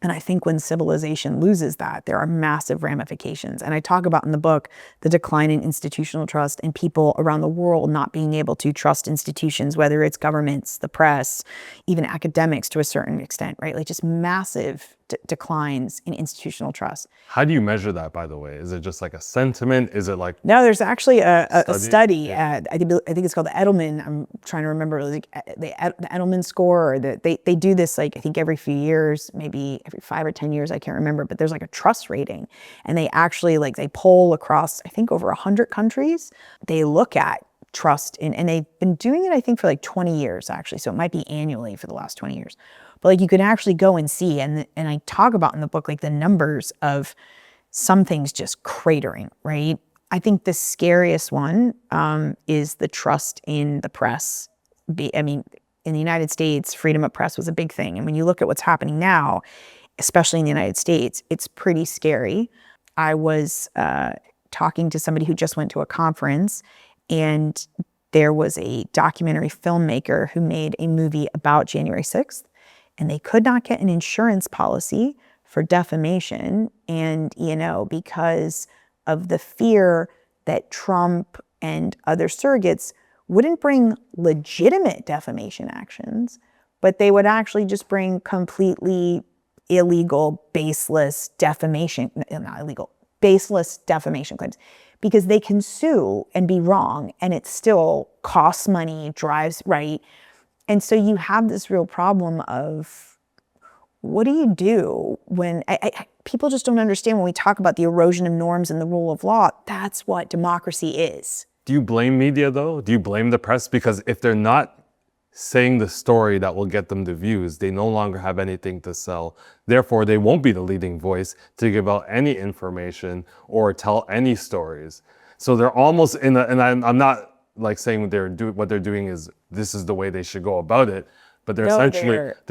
And I think when civilization loses that, there are massive ramifications. And I talk about in the book the decline in institutional trust and people around the world not being able to trust institutions, whether it's governments, the press, even academics to a certain extent, right? Like just massive declines in institutional trust.
How do you measure that, by the way? Is it just like a sentiment? Is it like...
No, there's actually a study. I think it's called the Edelman. I'm trying to remember like the Edelman score. Or they do this like I think every few years, maybe every 5 or 10 years. I can't remember. But there's like a trust rating, and they actually like they poll across I think over 100 countries. They look at trust and they've been doing it I think for like 20 years actually. So it might be annually for the last 20 years. But like you can actually go and see, and I talk about in the book like the numbers of some things just cratering, right? I think the scariest one is the trust in the press. I mean, in the United States, freedom of press was a big thing. And when you look at what's happening now, especially in the United States, it's pretty scary. I was talking to somebody who just went to a conference, and there was a documentary filmmaker who made a movie about January 6th. And they could not get an insurance policy for defamation. And, because of the fear that Trump and other surrogates wouldn't bring legitimate defamation actions, but they would actually just bring completely illegal, baseless defamation, not illegal, baseless defamation claims, because they can sue and be wrong, and it still costs money, drives, right? And so you have this real problem of what do you do when people just don't understand when we talk about the erosion of norms and the rule of law. That's what democracy is.
Do you blame media though? Do you blame the press? Because if they're not saying the story that will get them the views, they no longer have anything to sell. Therefore, they won't be the leading voice to give out any information or tell any stories. So they're almost in a, and I'm not like saying what they're doing is this is the way they should go about it, but they're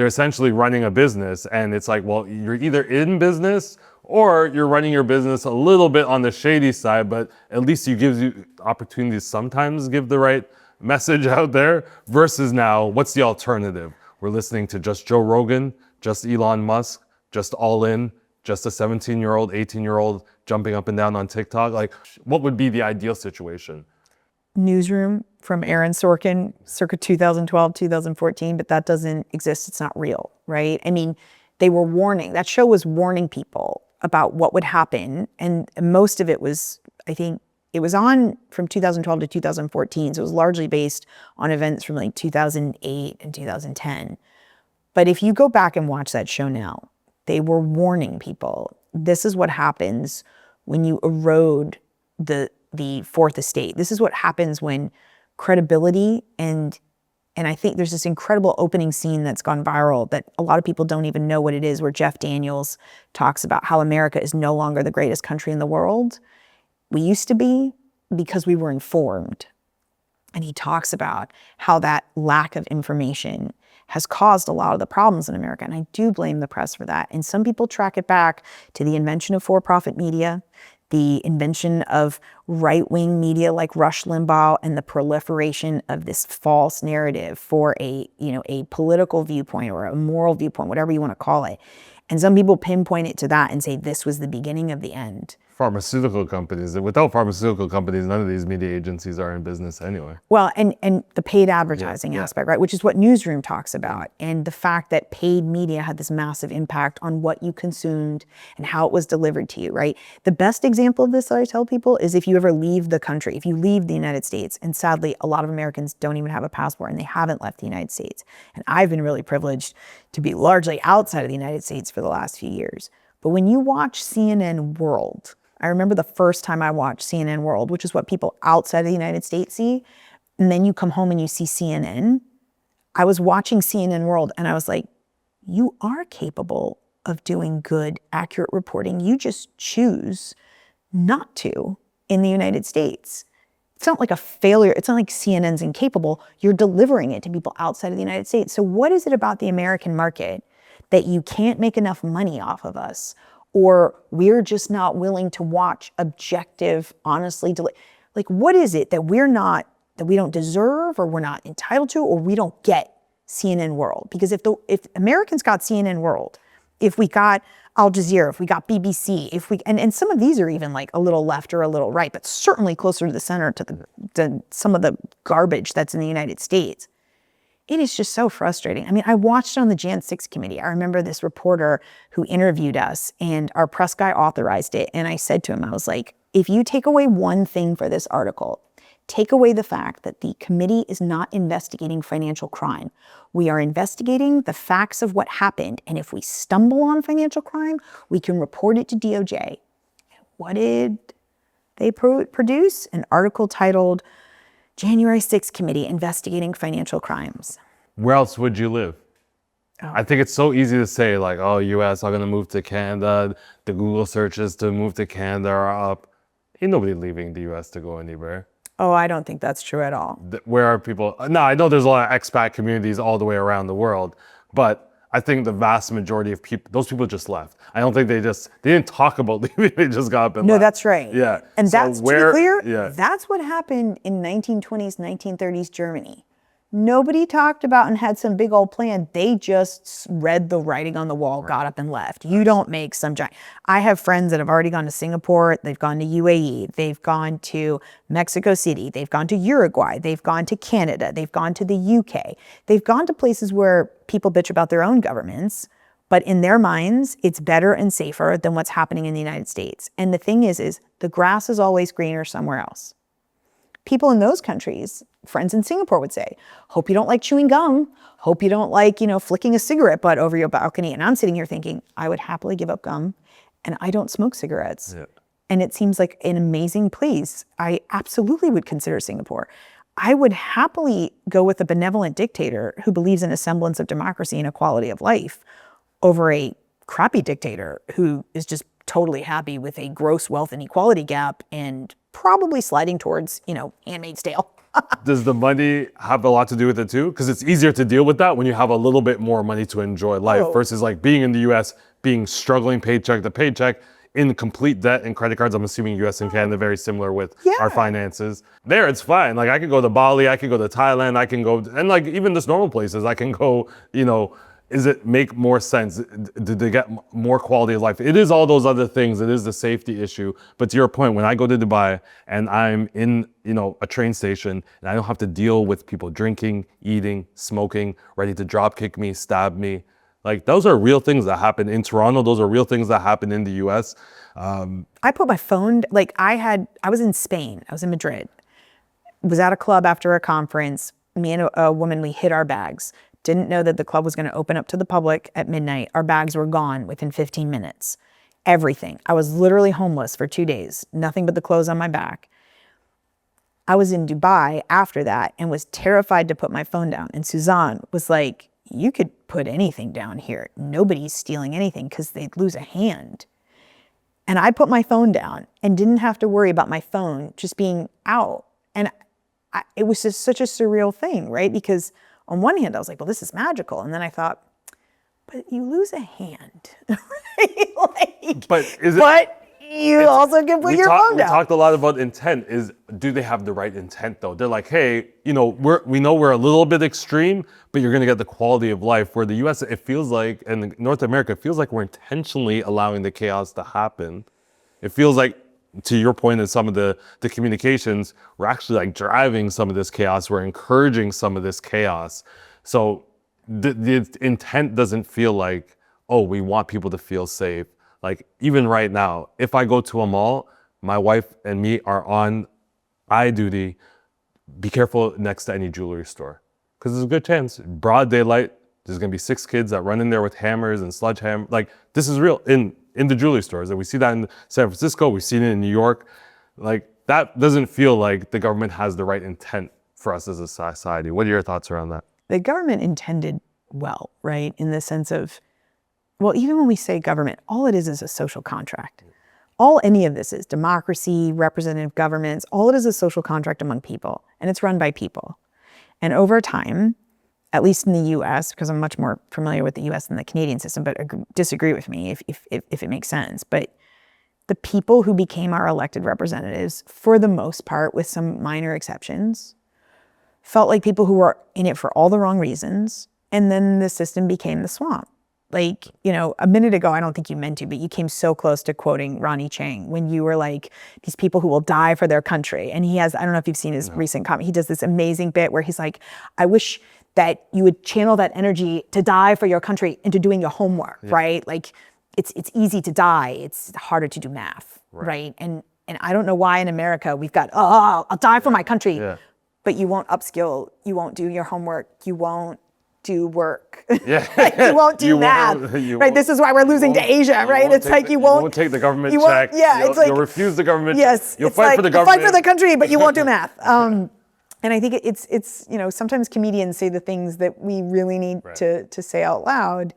essentially running a business, and it's like, well, you're either in business or you're running your business a little bit on the shady side, but at least it gives you opportunities sometimes give the right message out there, versus now, what's the alternative? We're listening to just Joe Rogan, just Elon Musk, just All In, just a 17-year-old, 18-year-old jumping up and down on TikTok. Like, what would be the ideal situation?
Newsroom from Aaron Sorkin, circa 2012, 2014, but that doesn't exist. It's not real, right? I mean, they were warning, that show was warning people about what would happen. And most of it was, I think, it was on from 2012 to 2014. So it was largely based on events from like 2008 and 2010. But if you go back and watch that show now, they were warning people. This is what happens when you erode the fourth estate. This is what happens when credibility and I think there's this incredible opening scene that's gone viral that a lot of people don't even know what it is, where Jeff Daniels talks about how America is no longer the greatest country in the world. We used to be because we were informed. And he talks about how that lack of information has caused a lot of the problems in America. And I do blame the press for that. And some people track it back to the invention of for-profit media, the invention of right-wing media like Rush Limbaugh, and the proliferation of this false narrative for a political viewpoint or a moral viewpoint, whatever you want to call it. And some people pinpoint it to that and say this was the beginning of the end.
Pharmaceutical companies. Without pharmaceutical companies, none of these media agencies are in business anyway.
Well, and the paid advertising aspect, right, which is what Newsroom talks about, and the fact that paid media had this massive impact on what you consumed and how it was delivered to you, right? The best example of this that I tell people is if you ever leave the country, if you leave the United States, and sadly, a lot of Americans don't even have a passport and they haven't left the United States. And I've been really privileged to be largely outside of the United States for the last few years. But when you watch CNN World, I remember the first time I watched CNN World, which is what people outside of the United States see, and then you come home and you see CNN. I was watching CNN World and I was like, you are capable of doing good, accurate reporting. You just choose not to in the United States. It's not like a failure. It's not like CNN's incapable. You're delivering it to people outside of the United States. So what is it about the American market that you can't make enough money off of us? Or we're just not willing to watch objective, honestly, like what is it that that we don't deserve, or we're not entitled to, or we don't get CNN World? Because if Americans got CNN World, if we got Al Jazeera, if we got BBC, and some of these are even like a little left or a little right, but certainly closer to the center to some of the garbage that's in the United States. It is just so frustrating. I mean, I watched it on the Jan 6 committee. I remember this reporter who interviewed us, and our press guy authorized it. And I said to him, I was like, if you take away one thing for this article, take away the fact that the committee is not investigating financial crime. We are investigating the facts of what happened. And if we stumble on financial crime, we can report it to DOJ. What did they produce? An article titled, January 6th Committee Investigating Financial Crimes.
Where else would you live?
Oh.
I think it's so easy to say, like, oh, US are going to move to Canada. The Google searches to move to Canada are up. Ain't nobody leaving the US to go anywhere.
Oh, I don't think that's true at all.
Where are people? No, I know there's a lot of expat communities all the way around the world, but I think the vast majority of people, those people just left. I don't think they didn't talk about leaving, they just got up and left.
No, that's right.
Yeah.
And
So
that's, to be clear,
yeah.
that's what happened in 1920s, 1930s Germany. Nobody talked about and had some big old plan. They just read the writing on the wall, got up and left. You don't make some giant. I have friends that have already gone to Singapore. They've gone to UAE. They've gone to Mexico City. They've gone to Uruguay. They've gone to Canada. They've gone to the UK. They've gone to places where people bitch about their own governments, but in their minds, it's better and safer than what's happening in the United States. And the thing is the grass is always greener somewhere else. People in those countries, friends in Singapore would say, hope you don't like chewing gum. Hope you don't like, flicking a cigarette butt over your balcony. And I'm sitting here thinking, I would happily give up gum, and I don't smoke cigarettes.
Yeah.
And it seems like an amazing place. I absolutely would consider Singapore. I would happily go with a benevolent dictator who believes in a semblance of democracy and equality of life over a crappy dictator who is just totally happy with a gross wealth inequality gap and probably sliding towards, Handmaid's Tale.
Does the money have a lot to do with it too? Because it's easier to deal with that when you have a little bit more money to enjoy life versus like being in the US, being struggling paycheck to paycheck, in complete debt and credit cards. I'm assuming US and Canada very similar with our finances. There, it's fine. Like I can go to Bali, I can go to Thailand, I can go, and like even just normal places, I can go, is it make more sense? Did they get more quality of life? It is all those other things. It is the safety issue. But to your point, when I go to Dubai and I'm in, a train station and I don't have to deal with people drinking, eating, smoking, ready to drop kick me, stab me. Like those are real things that happen in Toronto. Those are real things that happen in the US.
I put my phone, I was in Spain. I was in Madrid. Was at a club after a conference. Me and a woman, we hid our bags. Didn't know that the club was going to open up to the public at midnight. Our bags were gone within 15 minutes. Everything. I was literally homeless for 2 days. Nothing but the clothes on my back. I was in Dubai after that and was terrified to put my phone down. And Suzanne was like, you could put anything down here. Nobody's stealing anything because they'd lose a hand. And I put my phone down and didn't have to worry about my phone just being out. And it was just such a surreal thing, right? Because on one hand, I was like, well, this is magical. And then I thought, but you lose a hand, right?
But
you also can put your phone down.
We talked a lot about intent. Do they have the right intent though? They're like, hey, we know we're a little bit extreme, but you're gonna get the quality of life. Where the US, it feels like, and North America, it feels like we're intentionally allowing the chaos to happen. It feels like, to your point in some of the communications, we're actually like driving some of this chaos. We're encouraging some of this chaos. So the intent doesn't feel like, oh, we want people to feel safe. Like even right now, if I go to a mall, my wife and me are on eye duty. Be careful next to any jewelry store. Because there's a good chance, broad daylight, there's gonna be 6 kids that run in there with hammers and sledgehammer. Like this is real in the jewelry stores. And we see that in San Francisco, we've seen it in New York. Like that doesn't feel like the government has the right intent for us as a society. What are your thoughts around that?
The government intended well, right? In the sense of well, even when we say government, all it is a social contract. All any of this is democracy, representative governments, all it is a social contract among people, and it's run by people. And over time, at least in the US, because I'm much more familiar with the US than the Canadian system, but disagree with me if it makes sense. But the people who became our elected representatives, for the most part, with some minor exceptions, felt like people who were in it for all the wrong reasons. And then the system became the swamp. Like, a minute ago, I don't think you meant to, but you came so close to quoting Ronnie Chang when you were like, these people who will die for their country. And he has, I don't know if you've seen his recent comment, he does this amazing bit where he's like, I wish that you would channel that energy to die for your country into doing your homework, right? Like, it's easy to die. It's harder to do math, right? And I don't know why in America we've got, I'll die for my country, but you won't upskill, you won't do your homework, you won't do work. Like, you won't do math, right? This is why we're losing to Asia, right? It's like you won't
take the government check.
It's like
you'll refuse the government.
Yes,
you'll fight for the government.
Fight for the country, but you won't do math. And I think it's sometimes comedians say the things that we really need to say out loud.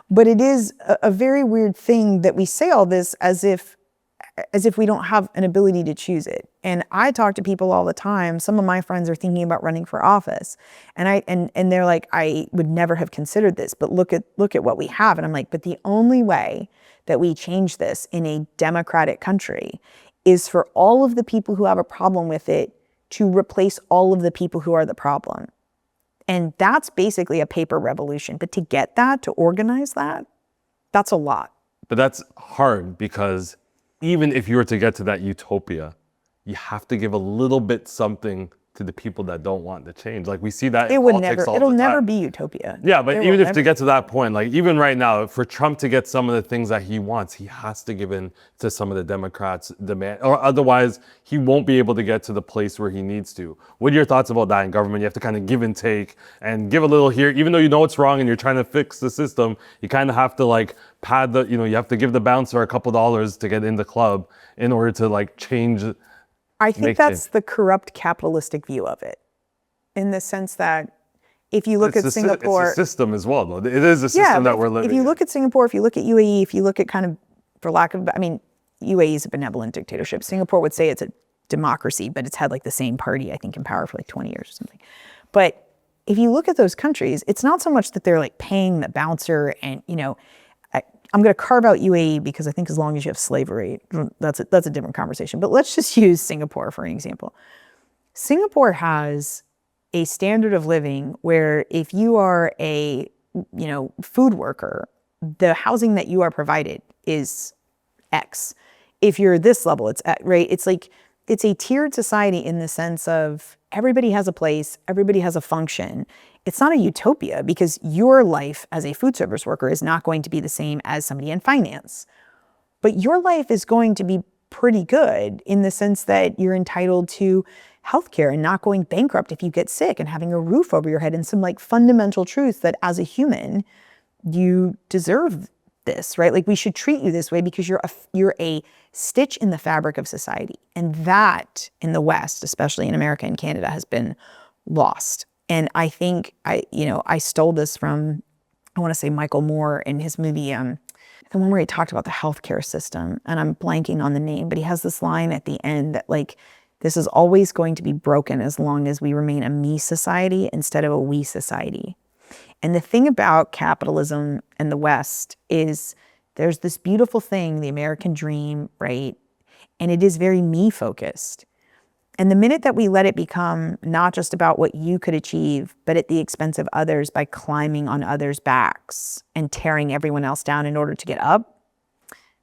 But it is a very weird thing that we say all this as if we don't have an ability to choose it. And I talk to people all the time. Some of my friends are thinking about running for office, and they're like, I would never have considered this, but look at what we have. And I'm like, but the only way that we change this in a democratic country is for all of the people who have a problem with it to replace all of the people who are the problem. And that's basically a paper revolution. But to get that, to organize that, that's a lot.
But that's hard because even if you were to get to that utopia, you have to give a little bit something to the people that don't want the change. Like we see that in politics all the time.
It'll never be utopia.
Yeah, but even if to get to that point, like even right now, for Trump to get some of the things that he wants, he has to give in to some of the Democrats' demand, or otherwise he won't be able to get to the place where he needs to. What are your thoughts about that in government? You have to kind of give and take and give a little here, even though you know it's wrong and you're trying to fix the system, you kind of have to like pad the, you have to give the bouncer a couple dollars to get in the club in order to like change.
I think that's the corrupt capitalistic view of it, in the sense that if you look at Singapore...
It's a system as well, though. It is a system that we're living in.
If you look at Singapore, if you look at UAE, if you look at kind of, for lack of... I mean, UAE is a benevolent dictatorship. Singapore would say it's a democracy, but it's had like the same party, I think, in power for like 20 years or something. But if you look at those countries, it's not so much that they're like paying the bouncer and, I'm going to carve out UAE because I think as long as you have slavery, that's a different conversation. But let's just use Singapore for an example. Singapore has a standard of living where if you are a, food worker, the housing that you are provided is X. If you're this level, it's X, right? It's like, it's a tiered society in the sense of everybody has a place, everybody has a function. It's not a utopia because your life as a food service worker is not going to be the same as somebody in finance. But your life is going to be pretty good in the sense that you're entitled to healthcare and not going bankrupt if you get sick and having a roof over your head and some like fundamental truth that as a human, you deserve this, right? Like we should treat you this way because you're a stitch in the fabric of society. And that in the West, especially in America and Canada, has been lost. And I think I stole this from, I want to say Michael Moore in his movie, the one where he talked about the healthcare system, and I'm blanking on the name, but he has this line at the end that like, this is always going to be broken as long as we remain a me society instead of a we society. And the thing about capitalism and the West is there's this beautiful thing, the American dream, right? And it is very me focused. And the minute that we let it become not just about what you could achieve, but at the expense of others by climbing on others' backs and tearing everyone else down in order to get up,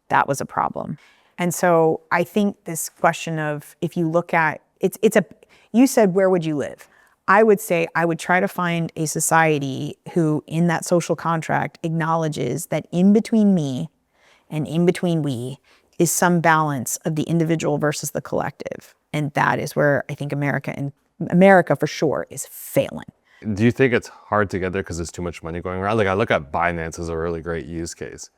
that was a problem. And so I think this question of, if you look at, you said, where would you live? I would say I would try to find a society who in that social contract acknowledges that in between me and in between we is some balance of the individual versus the collective. And that is where I think America for sure is failing.
Do you think it's hard to get there because there's too much money going around? Like I look at Binance as a really great use case.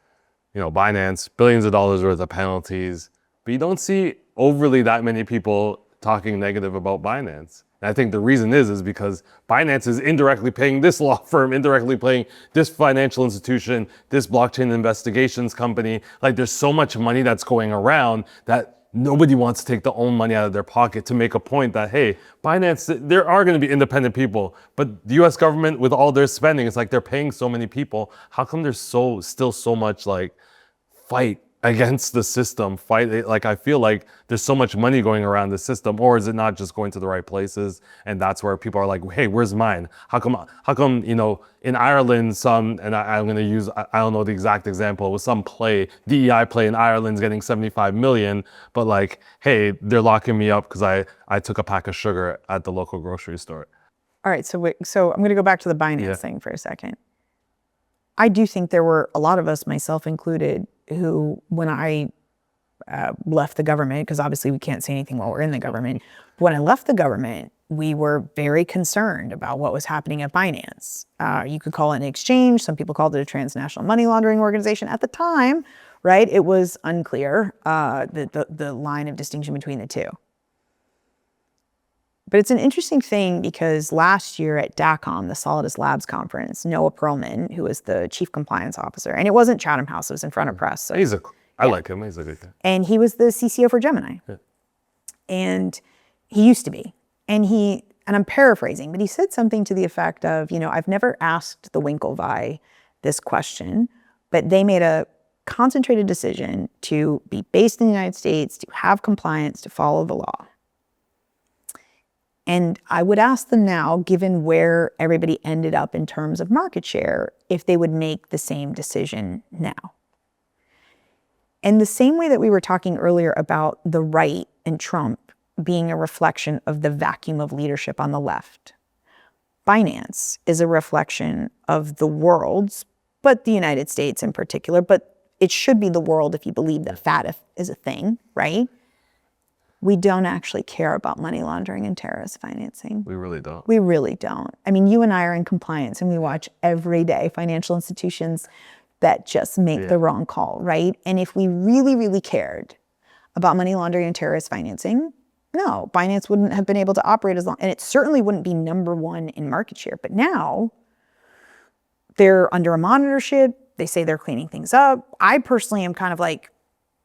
Binance, billions of dollars worth of penalties, but you don't see overly that many people talking negative about Binance. And I think the reason is because Binance is indirectly paying this law firm, indirectly paying this financial institution, this blockchain investigations company. Like there's so much money that's going around that nobody wants to take their own money out of their pocket to make a point that, hey, Binance, there are going to be independent people, but the US government with all their spending, it's like they're paying so many people. How come there's still so much like fight against the system, like I feel like there's so much money going around the system, or is it not just going to the right places? And that's where people are like, hey, where's mine? How come, you know, in Ireland, and I'm going to use, I don't know the exact example, with some DEI play in Ireland's getting 75 million, but like, hey, they're locking me up because I took a pack of sugar at the local grocery store.
All right, so I'm going to go back to the Binance thing for a second. I do think there were a lot of us, myself included, who, when I left the government, because obviously we can't say anything while we're in the government, when I left the government, we were very concerned about what was happening at Binance. You could call it an exchange. Some people called it a transnational money laundering organization. At the time, right, it was unclear, the line of distinction between the two. But it's an interesting thing because last year at DACOM, the Solidus Labs conference, Noah Perlman, who was the chief compliance officer, and it wasn't Chatham House, it was in front of press. So,
I like him, he's a good guy.
And he was the CCO for Gemini. Yeah. And he used to be. And I'm paraphrasing, but he said something to the effect of, you know, I've never asked the Winklevi this question, but they made a concentrated decision to be based in the United States, to have compliance, to follow the law. And I would ask them now, given where everybody ended up in terms of market share, if they would make the same decision now. And the same way that we were talking earlier about the right and Trump being a reflection of the vacuum of leadership on the left, Binance is a reflection of the world's, but the United States in particular, but it should be the world if you believe that FATF is a thing, right? We don't actually care about money laundering and terrorist financing.
We really don't.
We really don't. I mean, you and I are in compliance and we watch every day financial institutions that just make the wrong call, right? And if we really, really cared about money laundering and terrorist financing, no, Binance wouldn't have been able to operate as long, and it certainly wouldn't be number one in market share. But now they're under a monitorship. They say they're cleaning things up. I personally am kind of like,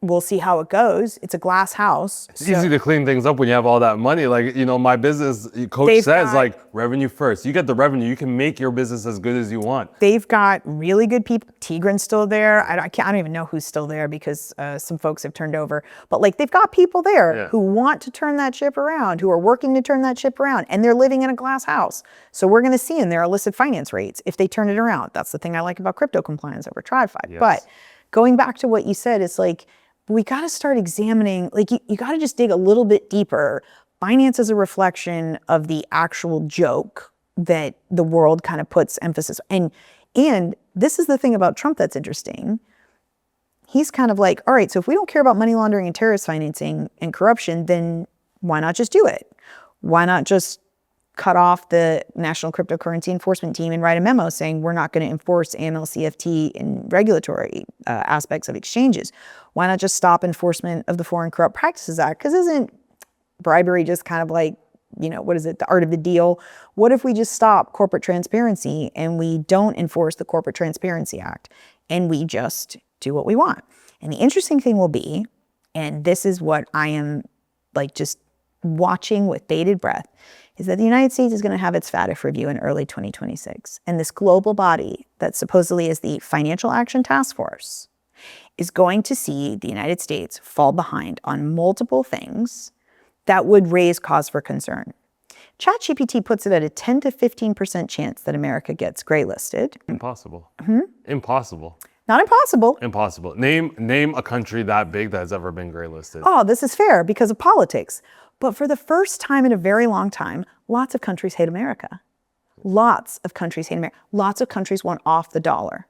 we'll see how it goes. It's a glass house.
It's easy to clean things up when you have all that money. Like, you know, my business coach says, like, revenue first. You get the revenue, you can make your business as good as you want.
They've got really good people. Tigran's still there. I don't even know who's still there because some folks have turned over. But like, they've got people there who want to turn that ship around, who are working to turn that ship around, and they're living in a glass house. So we're going to see in their illicit finance rates if they turn it around. That's the thing I like about crypto compliance over TradFi. Yes. But going back to what you said, it's like, we got to start examining, like you got to just dig a little bit deeper. Binance is a reflection of the actual joke that the world kind of puts emphasis on. And this is the thing about Trump that's interesting. He's kind of like, all right, so if we don't care about money laundering and terrorist financing and corruption, then why not just do it? Why not just cut off the National Cryptocurrency Enforcement Team and write a memo saying we're not going to enforce AML-CFT in regulatory aspects of exchanges? Why not just stop enforcement of the Foreign Corrupt Practices Act? Because isn't bribery just kind of like, you know, what is it, the art of the deal? What if we just stop corporate transparency and we don't enforce the Corporate Transparency Act and we just do what we want? And the interesting thing will be, and this is what I am like just watching with bated breath, is that the United States is going to have its FATF review in early 2026. And this global body that supposedly is the Financial Action Task Force is going to see the United States fall behind on multiple things that would raise cause for concern. ChatGPT puts it at a 10 to 15% chance that America gets graylisted.
Impossible. Impossible.
Not impossible.
Impossible. Name a country that big that has ever been graylisted.
Oh, this is fair because of politics. But for the first time in a very long time, lots of countries hate America. Lots of countries hate America. Lots of countries want off the dollar.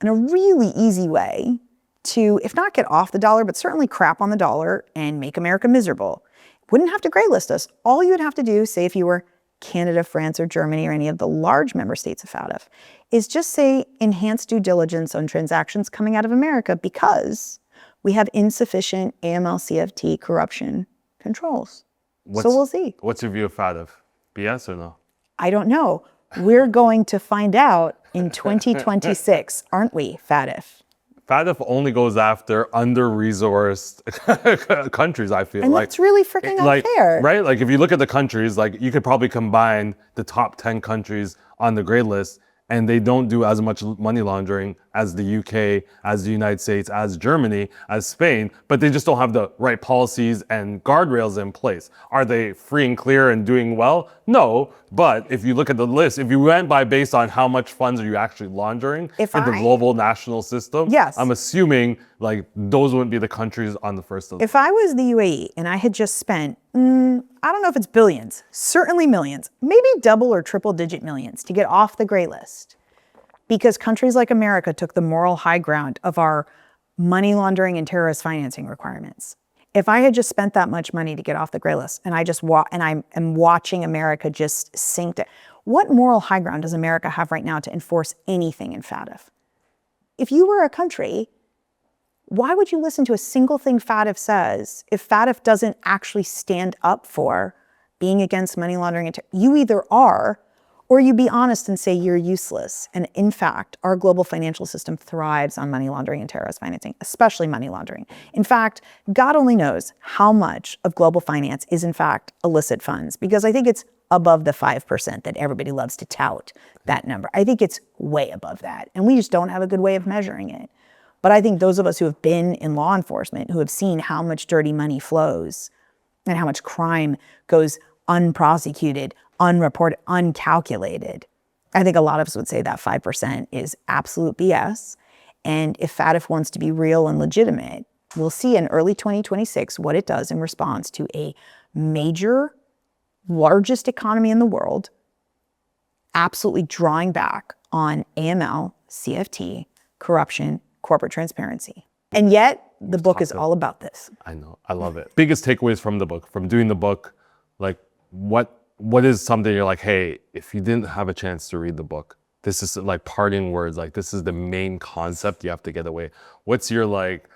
And a really easy way to, if not get off the dollar, but certainly crap on the dollar and make America miserable, wouldn't have to graylist us. All you would have to do, say if you were Canada, France, or Germany, or any of the large member states of FATF, is just say enhanced due diligence on transactions coming out of America because we have insufficient AML-CFT corruption controls. So we'll see.
What's your view of FATF? BS or no?
I don't know. We're going to find out in 2026, aren't we, FATF?
FATF only goes after under-resourced countries, I feel
And
like.
that's really freaking unfair.
Right? Like if you look at the countries, like you could probably combine the top 10 countries on the gray list, and they don't do as much money laundering as the UK, as the United States, as Germany, as Spain, but they just don't have the right policies and guardrails in place. Are they free and clear and doing well? No, but if you look at the list, if you went by based on how much funds are you actually laundering in the global national system,
yes,
I'm assuming like those wouldn't be the countries on the first list.
If I was the UAE and I had just spent, I don't know if it's billions, certainly millions, maybe double or triple digit millions to get off the gray list, because countries like America took the moral high ground of our money laundering and terrorist financing requirements. If I had just spent that much money to get off the gray list and I am watching America just sink to, what moral high ground does America have right now to enforce anything in FATF? If you were a country, why would you listen to a single thing FATF says if FATF doesn't actually stand up for being against money laundering? You either are, or you be honest and say you're useless. And in fact, our global financial system thrives on money laundering and terrorist financing, especially money laundering. In fact, God only knows how much of global finance is in fact illicit funds, because I think it's above the 5% that everybody loves to tout that number. I think it's way above that. And we just don't have a good way of measuring it. But I think those of us who have been in law enforcement, who have seen how much dirty money flows and how much crime goes unprosecuted, unreported, uncalculated, I think a lot of us would say that 5% is absolute BS. And if FATF wants to be real and legitimate, we'll see in early 2026 what it does in response to a major, largest economy in the world, absolutely drawing back on AML, CFT, corruption, corporate transparency. And yet, the book is all about this.
I know. I love it. Biggest takeaways from the book, from doing the book, like what is something you're like, hey, if you didn't have a chance to read the book, this is like parting words, like this is the main concept you have to get away. What's your like,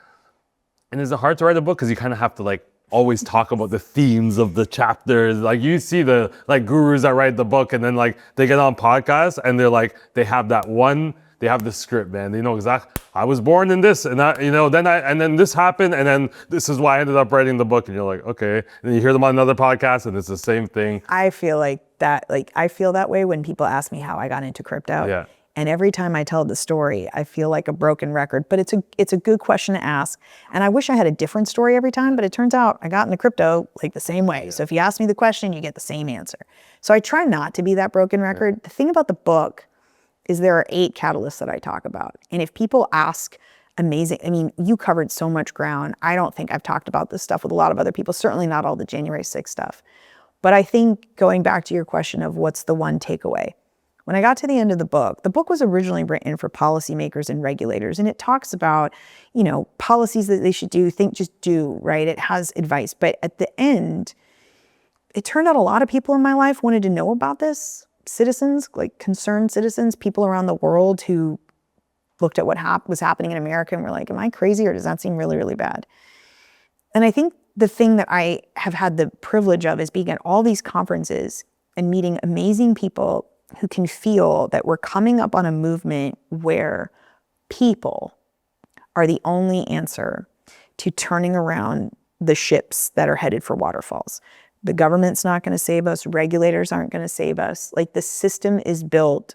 and is it hard to write a book? Because you kind of have to like always talk about the themes of the chapters. Like you see the like gurus that write the book and then like they get on podcasts and they're like, they have that one, they have the script, man. They know exactly, I was born in this and that, you know, and then this happened and then this is why I ended up writing the book. And you're like, okay. And then you hear them on another podcast and it's the same thing.
I feel like that, like I feel that way when people ask me how I got into crypto.
Yeah.
And every time I tell the story, I feel like a broken record, but it's a good question to ask. And I wish I had a different story every time, but it turns out I got into crypto like the same way. Yeah. So if you ask me the question, you get the same answer. So I try not to be that broken record. Yeah. The thing about the book is there are 8 catalysts that I talk about. And if people ask amazing, I mean, you covered so much ground. I don't think I've talked about this stuff with a lot of other people, certainly not all the January 6th stuff. But I think going back to your question of what's the one takeaway, when I got to the end of the book was originally written for policymakers and regulators, and it talks about, you know, policies that they should do, just do, right? It has advice. But at the end, it turned out a lot of people in my life wanted to know about this. Citizens, like concerned citizens, people around the world who looked at what was happening in America and were like, am I crazy or does that seem really, really bad? And I think the thing that I have had the privilege of is being at all these conferences and meeting amazing people who can feel that we're coming up on a movement where people are the only answer to turning around the ships that are headed for waterfalls. The government's not going to save us. Regulators aren't going to save us. Like the system is built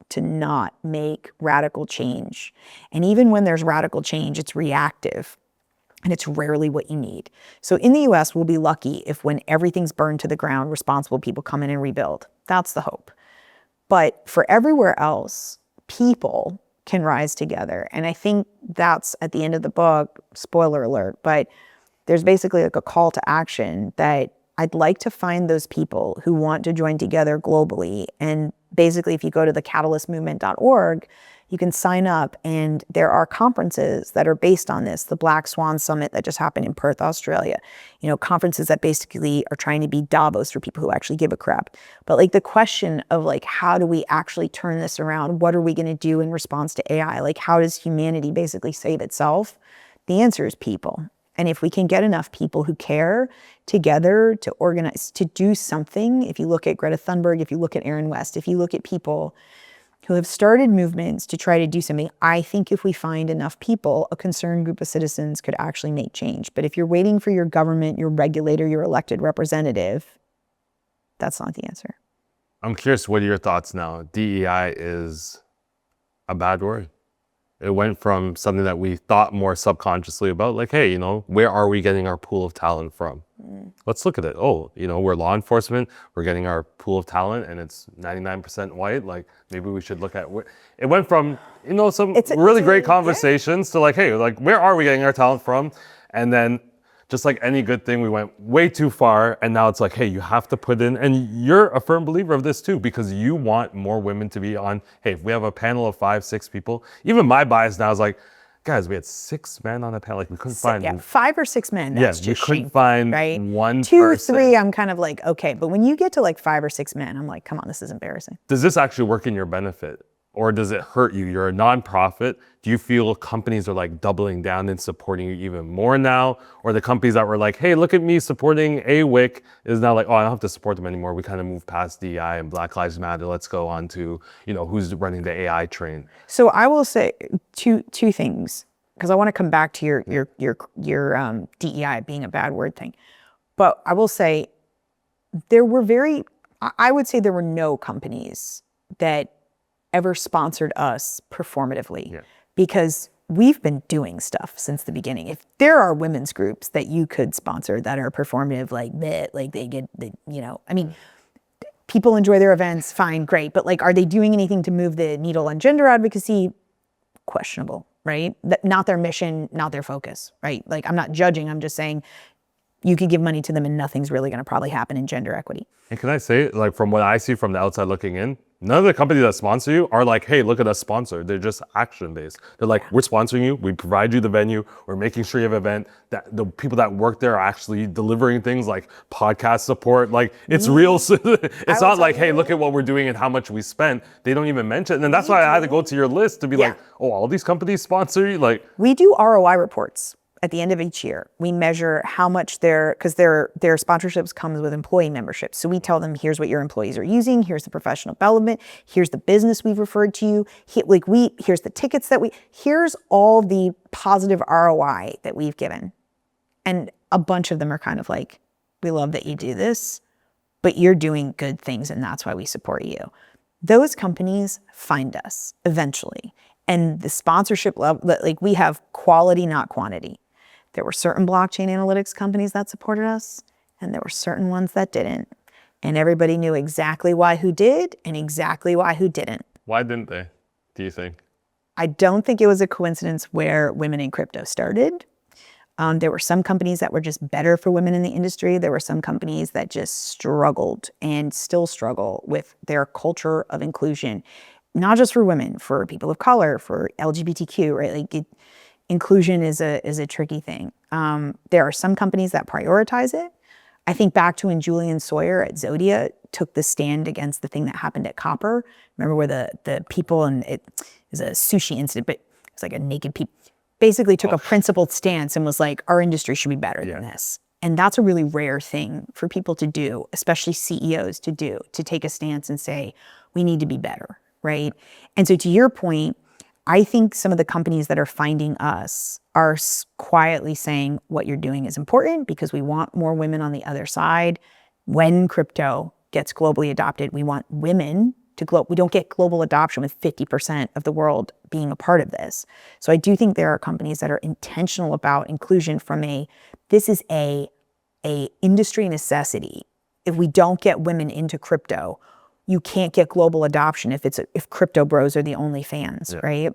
to not make radical change. And even when there's radical change, it's reactive. And it's rarely what you need. So in the US, we'll be lucky if when everything's burned to the ground, responsible people come in and rebuild. That's the hope. But for everywhere else, people can rise together. And I think that's at the end of the book, spoiler alert, but there's basically like a call to action that I'd like to find those people who want to join together globally. And basically, if you go to thecatalystmovement.org, you can sign up, and there are conferences that are based on this. The Black Swan Summit that just happened in Perth, Australia. You know, conferences that basically are trying to be Davos for people who actually give a crap. But like the question of like, how do we actually turn this around? What are we going to do in response to AI? Like, how does humanity basically save itself? The answer is people. And if we can get enough people who care together to organize, to do something, if you look at Greta Thunberg, if you look at Aaron West, if you look at people who have started movements to try to do something, I think if we find enough people, a concerned group of citizens could actually make change. But if you're waiting for your government, your regulator, your elected representative, that's not the answer.
I'm curious, what are your thoughts now? DEI is a bad word. It went from something that we thought more subconsciously about, like, hey, where are we getting our pool of talent from? Let's look at it. Oh, we're law enforcement. We're getting our pool of talent and it's 99% white. Like, maybe we should look at it went from, some really great conversations to like, hey, like, where are we getting our talent from? And then just like any good thing, we went way too far. And now it's like, hey, you have to put in, and you're a firm believer of this too, because you want more women to be on. Hey, if we have a panel of 5, 6 people, even my bias now is like, guys, we had 6 men on the panel. Like, we couldn't find
5 or 6 men. That's just
we couldn't
shameful,
find
right?
one
2 or
person.
3, I'm kind of like, okay. But when you get to like 5 or 6 men, I'm like, come on, this is embarrassing.
Does this actually work in your benefit? Or does it hurt you? You're a nonprofit. Do you feel companies are like doubling down and supporting you even more now? Or the companies that were like, hey, look at me supporting a Wick is now like, oh, I don't have to support them anymore. We kind of moved past DEI and Black Lives Matter. Let's go on to, who's running the AI train.
So I will say two things, because I want to come back to your DEI being a bad word thing. But I will say I would say there were no companies that ever sponsored us performatively, because we've been doing stuff since the beginning. If there are women's groups that you could sponsor that are performative, like they get, I mean, people enjoy their events, fine, great. But like, are they doing anything to move the needle on gender advocacy? Questionable, right? Not their mission, not their focus, right? Like, I'm not judging, I'm just saying you could give money to them and nothing's really gonna probably happen in gender equity.
And can I say, like, from what I see from the outside looking in, none of the companies that sponsor you are like, hey, look at us sponsor. They're just action-based. They're like, we're sponsoring you. We provide you the venue. We're making sure you have an event. That the people that work there are actually delivering things like podcast support. Like, it's real. It's not like, hey, look at what we're doing and how much we spent. They don't even mention it. And that's why I had to go to your list to be like, oh, all these companies sponsor you? Like,
we do ROI reports at the end of each year. We measure how much because their sponsorships comes with employee memberships. So we tell them, here's what your employees are using, here's the professional development, here's the business we've referred to you, here's the tickets here's all the positive ROI that we've given. And a bunch of them are kind of like, we love that you do this, but you're doing good things and that's why we support you. Those companies find us eventually. And the sponsorship level, like, we have quality, not quantity. There were certain blockchain analytics companies that supported us, and there were certain ones that didn't. And everybody knew exactly why who did and exactly why who didn't.
Why didn't they, do you think?
I don't think it was a coincidence where women in crypto started. There were some companies that were just better for women in the industry. There were some companies that just struggled and still struggle with their culture of inclusion, not just for women, for people of color, for LGBTQ, right? Like, inclusion is a tricky thing. There are some companies that prioritize it. I think back to when Julian Sawyer at Zodia took the stand against the thing that happened at Copper. Remember where the people, and it was a sushi incident, but it's like a naked people, basically took a principled stance and was like, our industry should be better than this. And that's a really rare thing for people to do, especially CEOs to do, to take a stance and say, we need to be better, right? And so to your point, I think some of the companies that are finding us are quietly saying what you're doing is important because we want more women on the other side. When crypto gets globally adopted, we want women to we don't get global adoption with 50% of the world being a part of this. So I do think there are companies that are intentional about inclusion from this is a industry necessity. If we don't get women into crypto, you can't get global adoption if crypto bros are the only fans, right?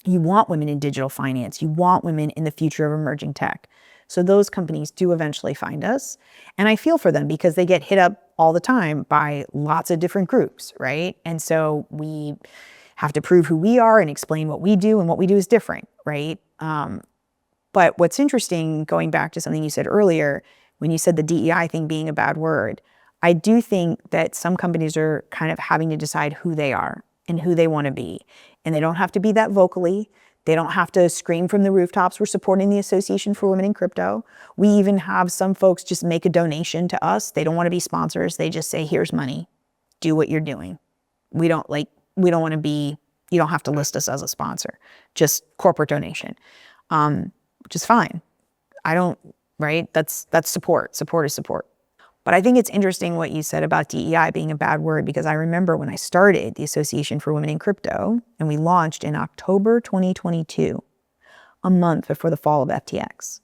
You want women in digital finance. You want women in the future of emerging tech. So those companies do eventually find us. And I feel for them because they get hit up all the time by lots of different groups, right? And so we have to prove who we are and explain what we do, and what we do is different, right? But what's interesting, going back to something you said earlier, when you said the DEI thing being a bad word, I do think that some companies are kind of having to decide who they are and who they want to be. And they don't have to be that vocally. They don't have to scream from the rooftops, we're supporting the Association for Women in Crypto. We even have some folks just make a donation to us. They don't want to be sponsors. They just say, here's money. Do what you're doing. We don't want to be, you don't have to list us as a sponsor, just corporate donation, which is fine. Right? That's support. Support is support. But I think it's interesting what you said about DEI being a bad word, because I remember when I started the Association for Women in Crypto, and we launched in October 2022, a month before the fall of FTX.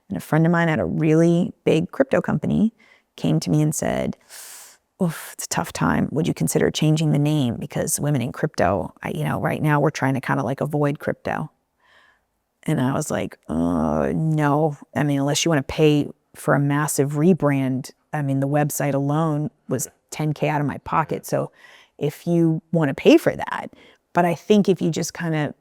And a friend of mine at a really big crypto company came to me and said, oof, it's a tough time. Would you consider changing the name? Because women in crypto, right now we're trying to kind of like avoid crypto. And I was like, no. I mean, unless you want to pay for a massive rebrand, I mean, the website alone was $10K out of my pocket. So if you want to pay for that, but I think if you just kind of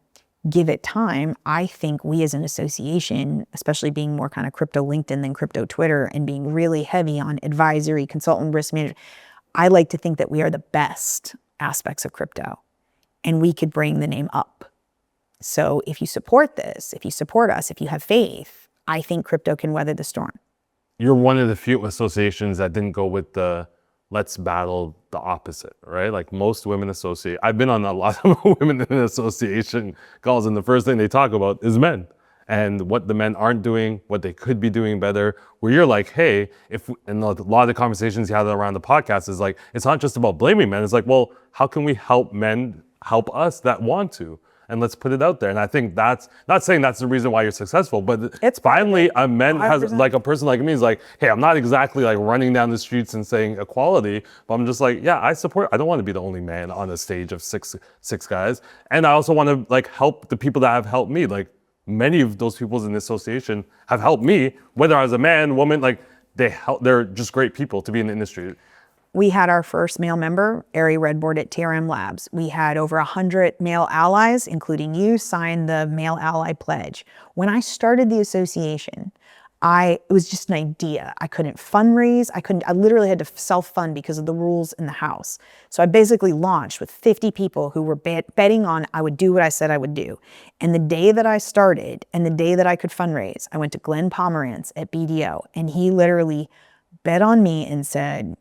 give it time, I think we as an association, especially being more kind of crypto LinkedIn than crypto Twitter and being really heavy on advisory, consultant, risk management, I like to think that we are the best aspects of crypto and we could bring the name up. So if you support this, if you support us, if you have faith, I think crypto can weather the storm.
You're one of the few associations that didn't go with the let's battle the opposite, right? Like most women associate. I've been on a lot of women in association calls, and the first thing they talk about is men and what the men aren't doing, what they could be doing better. Where you're like, hey, and a lot of the conversations you had around the podcast is like, it's not just about blaming men. It's like, well, how can we help men help us that want to? And let's put it out there. And I think that's not saying that's the reason why you're successful, but it's finally a man has like a person like me is like, hey, I'm not exactly like running down the streets and saying equality, but I'm just like, yeah, I don't want to be the only man on a stage of six guys. And I also want to like help the people that have helped me. Like many of those people in the association have helped me, whether I was a man, woman, like they're just great people to be in the industry.
We had our first male member, Ari Redboard at TRM Labs. We had over 100 male allies, including you, sign the Male Ally Pledge. When I started the association, it was just an idea. I couldn't fundraise. I literally had to self-fund because of the rules in the house. So I basically launched with 50 people who were betting on I would do what I said I would do. And the day that I started and the day that I could fundraise, I went to Glenn Pomerantz at BDO, and he literally bet on me and said,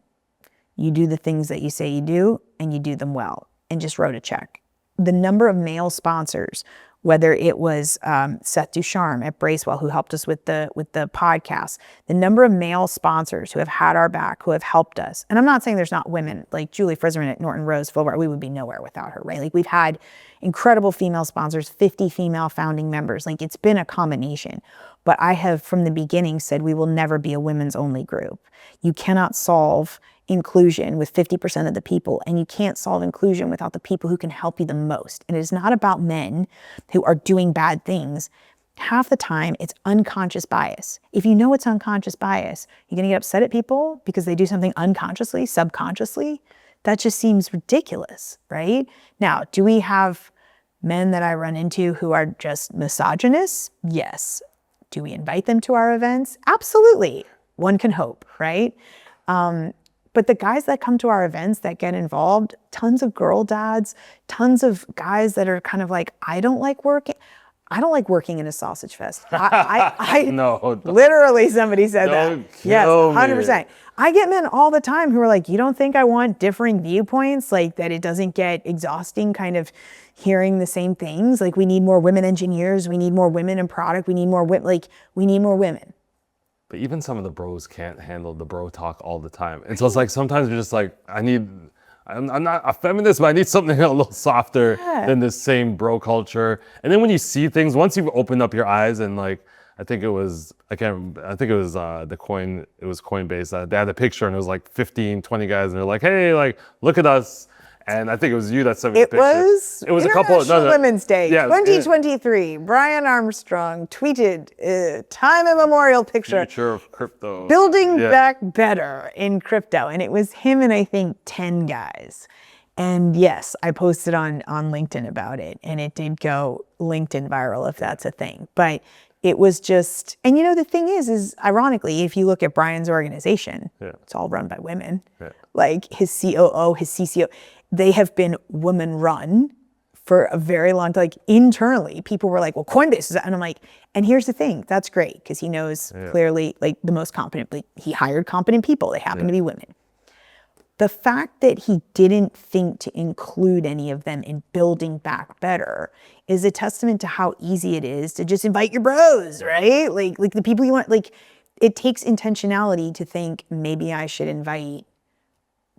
you do the things that you say you do, and you do them well, and just wrote a check. The number of male sponsors, whether it was Seth Ducharme at Bracewell, who helped us with the podcast, the number of male sponsors who have had our back, who have helped us. And I'm not saying there's not women, like Julie Frisman at Norton Rose Fulbright, we would be nowhere without her, right? Like we've had incredible female sponsors, 50 female founding members. Like it's been a combination. But I have from the beginning said we will never be a women's only group. You cannot solve inclusion with 50% of the people, and you can't solve inclusion without the people who can help you the most. And it is not about men who are doing bad things. Half the time, it's unconscious bias. If you know it's unconscious bias, you're gonna get upset at people because they do something unconsciously, subconsciously. That just seems ridiculous, right? Now, do we have men that I run into who are just misogynists? Yes. Do we invite them to our events? Absolutely. One can hope, right? But the guys that come to our events that get involved, tons of girl dads, tons of guys that are kind of like, I don't like working in a sausage fest. No, literally somebody said that. Yes, 100%. I get men all the time who are like, you don't think I want differing viewpoints? Like that it doesn't get exhausting kind of hearing the same things? Like we need more women engineers. We need more women in product. We need more women. Like we need more women.
But even some of the bros can't handle the bro talk all the time. And so it's like, sometimes you're just like, I'm not a feminist, but I need something a little softer than this same bro culture. And then when you see things, once you've opened up your eyes and like, I think it was Coinbase, they had a picture and it was like 15, 20 guys and they're like, hey, like, look at us. And I think it was you that sent me the picture.
It was International Women's Day, 2023. Brian Armstrong tweeted time immemorial picture.
Future of crypto.
Building back better in crypto. And it was him and I think 10 guys. And yes, I posted on LinkedIn about it. And it did go LinkedIn viral, if that's a thing. But it was just, and you know, the thing is ironically, if you look at Brian's organization, it's all run by women. Like his COO, his CCO, they have been women run for a very long time. Like internally, people were like, well, Coinbase is that. And I'm like, and here's the thing, that's great because he knows clearly like the most competent, like he hired competent people. They happen to be women. The fact that he didn't think to include any of them in building back better is a testament to how easy it is to just invite your bros, right? Like the people you want, like it takes intentionality to think maybe I should invite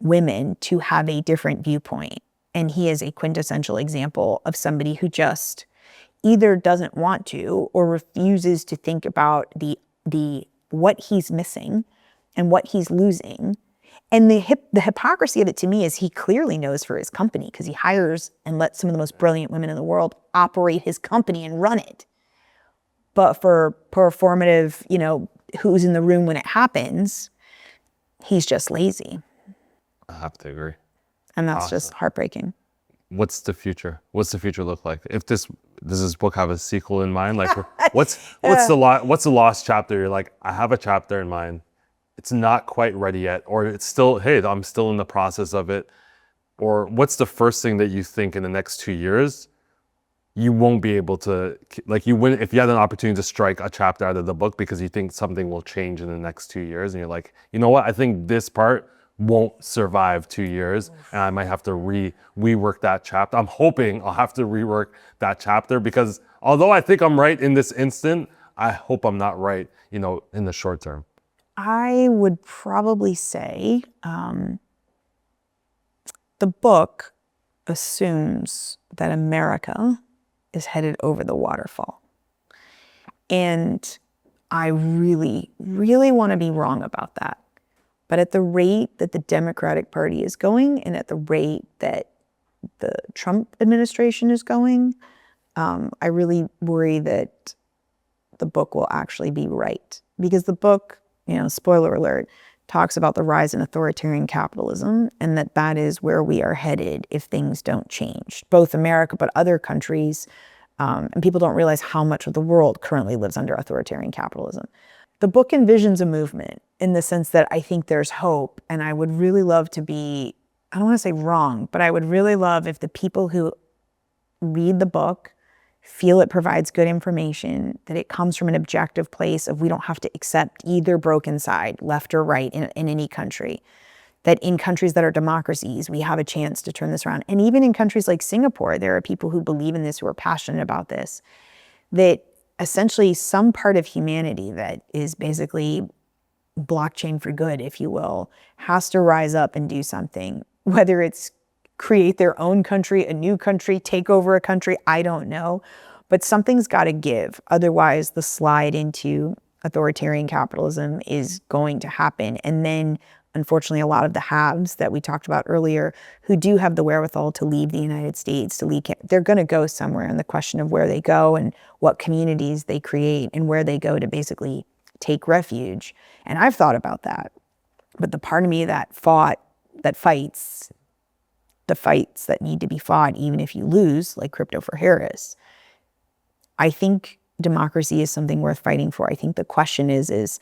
women to have a different viewpoint. And he is a quintessential example of somebody who just either doesn't want to or refuses to think about the what he's missing and what he's losing. And the hypocrisy of it to me is he clearly knows for his company because he hires and lets some of the most brilliant women in the world operate his company and run it. But for performative, you know, who's in the room when it happens, he's just lazy.
I have to agree.
And that's just heartbreaking.
What's the future? What's the future look like? If does this book have a sequel in mind? Like, what's the lost chapter? You're like, I have a chapter in mind. It's not quite ready yet, or it's still, hey, I'm still in the process of it. Or what's the first thing that you think in the next 2 years you won't be able to, like you wouldn't, if you had an opportunity to strike a chapter out of the book because you think something will change in the next 2 years, and you're like, you know what, I think this part won't survive 2 years, and I might have to rework that chapter. I'm hoping I'll have to rework that chapter because although I think I'm right in this instant, I hope I'm not right, you know, in the short term.
I would probably say the book assumes that America is headed over the waterfall. And I really, really want to be wrong about that. But at the rate that the Democratic Party is going and at the rate that the Trump administration is going, I really worry that the book will actually be right. Because the book, you know, spoiler alert, talks about the rise in authoritarian capitalism and that is where we are headed if things don't change. Both America, but other countries, and people don't realize how much of the world currently lives under authoritarian capitalism. The book envisions a movement in the sense that I think there's hope, and I would really love to be, I don't want to say wrong, but I would really love if the people who read the book feel it provides good information, that it comes from an objective place of we don't have to accept either broken side, left or right, in any country. That in countries that are democracies, we have a chance to turn this around. And even in countries like Singapore, there are people who believe in this, who are passionate about this, that essentially some part of humanity that is basically blockchain for good, if you will, has to rise up and do something, whether it's create their own country, a new country, take over a country, I don't know. But something's got to give. Otherwise, the slide into authoritarian capitalism is going to happen. And then, unfortunately, a lot of the haves that we talked about earlier who do have the wherewithal to leave the United States, they're going to go somewhere. And the question of where they go and what communities they create and where they go to basically take refuge. And I've thought about that. But the part of me that fights the fights that need to be fought, even if you lose, like Crypto for Harris. I think democracy is something worth fighting for. I think the question is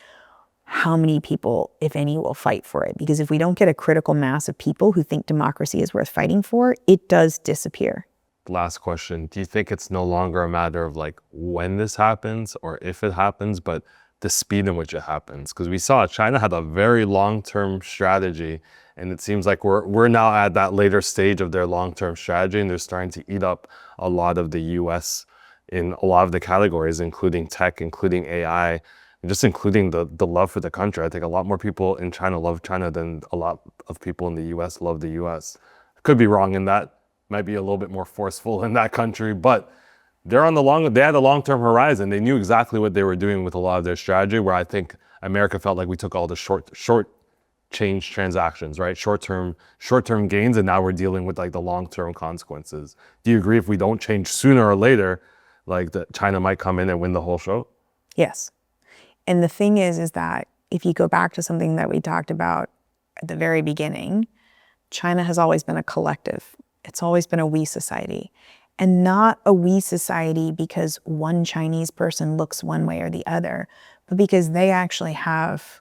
how many people, if any, will fight for it? Because if we don't get a critical mass of people who think democracy is worth fighting for, it does disappear.
Last question. Do you think it's no longer a matter of like when this happens or if it happens, but the speed in which it happens? Because we saw China had a very long-term strategy, and it seems like we're now at that later stage of their long-term strategy, and they're starting to eat up a lot of the US in a lot of the categories, including tech, including AI, and just including the love for the country. I think a lot more people in China love China than a lot of people in the US love the US. Could be wrong in that. Might be a little bit more forceful in that country, but they had a long-term horizon. They knew exactly what they were doing with a lot of their strategy, where I think America felt like we took all the short change transactions, right? Short-term gains, and now we're dealing with like the long-term consequences. Do you agree if we don't change sooner or later, like that China might come in and win the whole show?
Yes. And the thing is that if you go back to something that we talked about at the very beginning, China has always been a collective. It's always been a we society. And not a we society because one Chinese person looks one way or the other, but because they actually have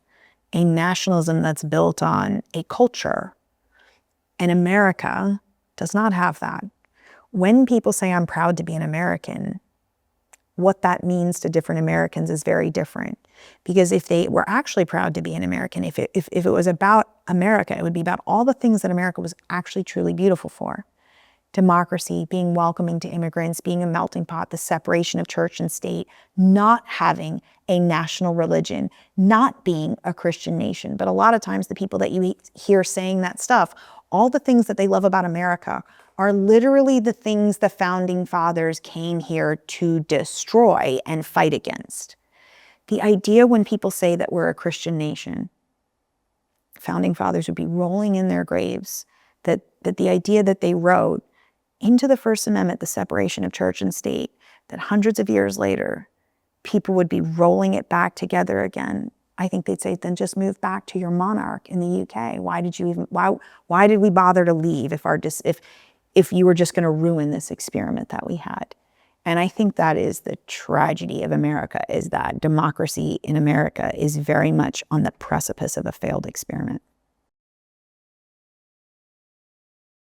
a nationalism that's built on a culture. And America does not have that. when people say I'm proud to be an American, what that means to different Americans is very different. Because if they were actually proud to be an American, if it was about America, it would be about all the things that America was actually truly beautiful for. Democracy, being welcoming to immigrants, being a melting pot, the separation of church and state, not having a national religion, not being a Christian nation. But a lot of times the people that you hear saying that stuff, all the things that they love about America are literally the things the founding fathers came here to destroy and fight against. The idea when people say that we're a Christian nation, founding fathers would be rolling in their graves, that the idea that they wrote into the First Amendment, the separation of church and state, that hundreds of years later, people would be rolling it back together again. I think they'd say, then just move back to your monarch in the UK. Why did we bother to leave if you were just going to ruin this experiment that we had? And I think that is the tragedy of America, is that democracy in America is very much on the precipice of a failed experiment.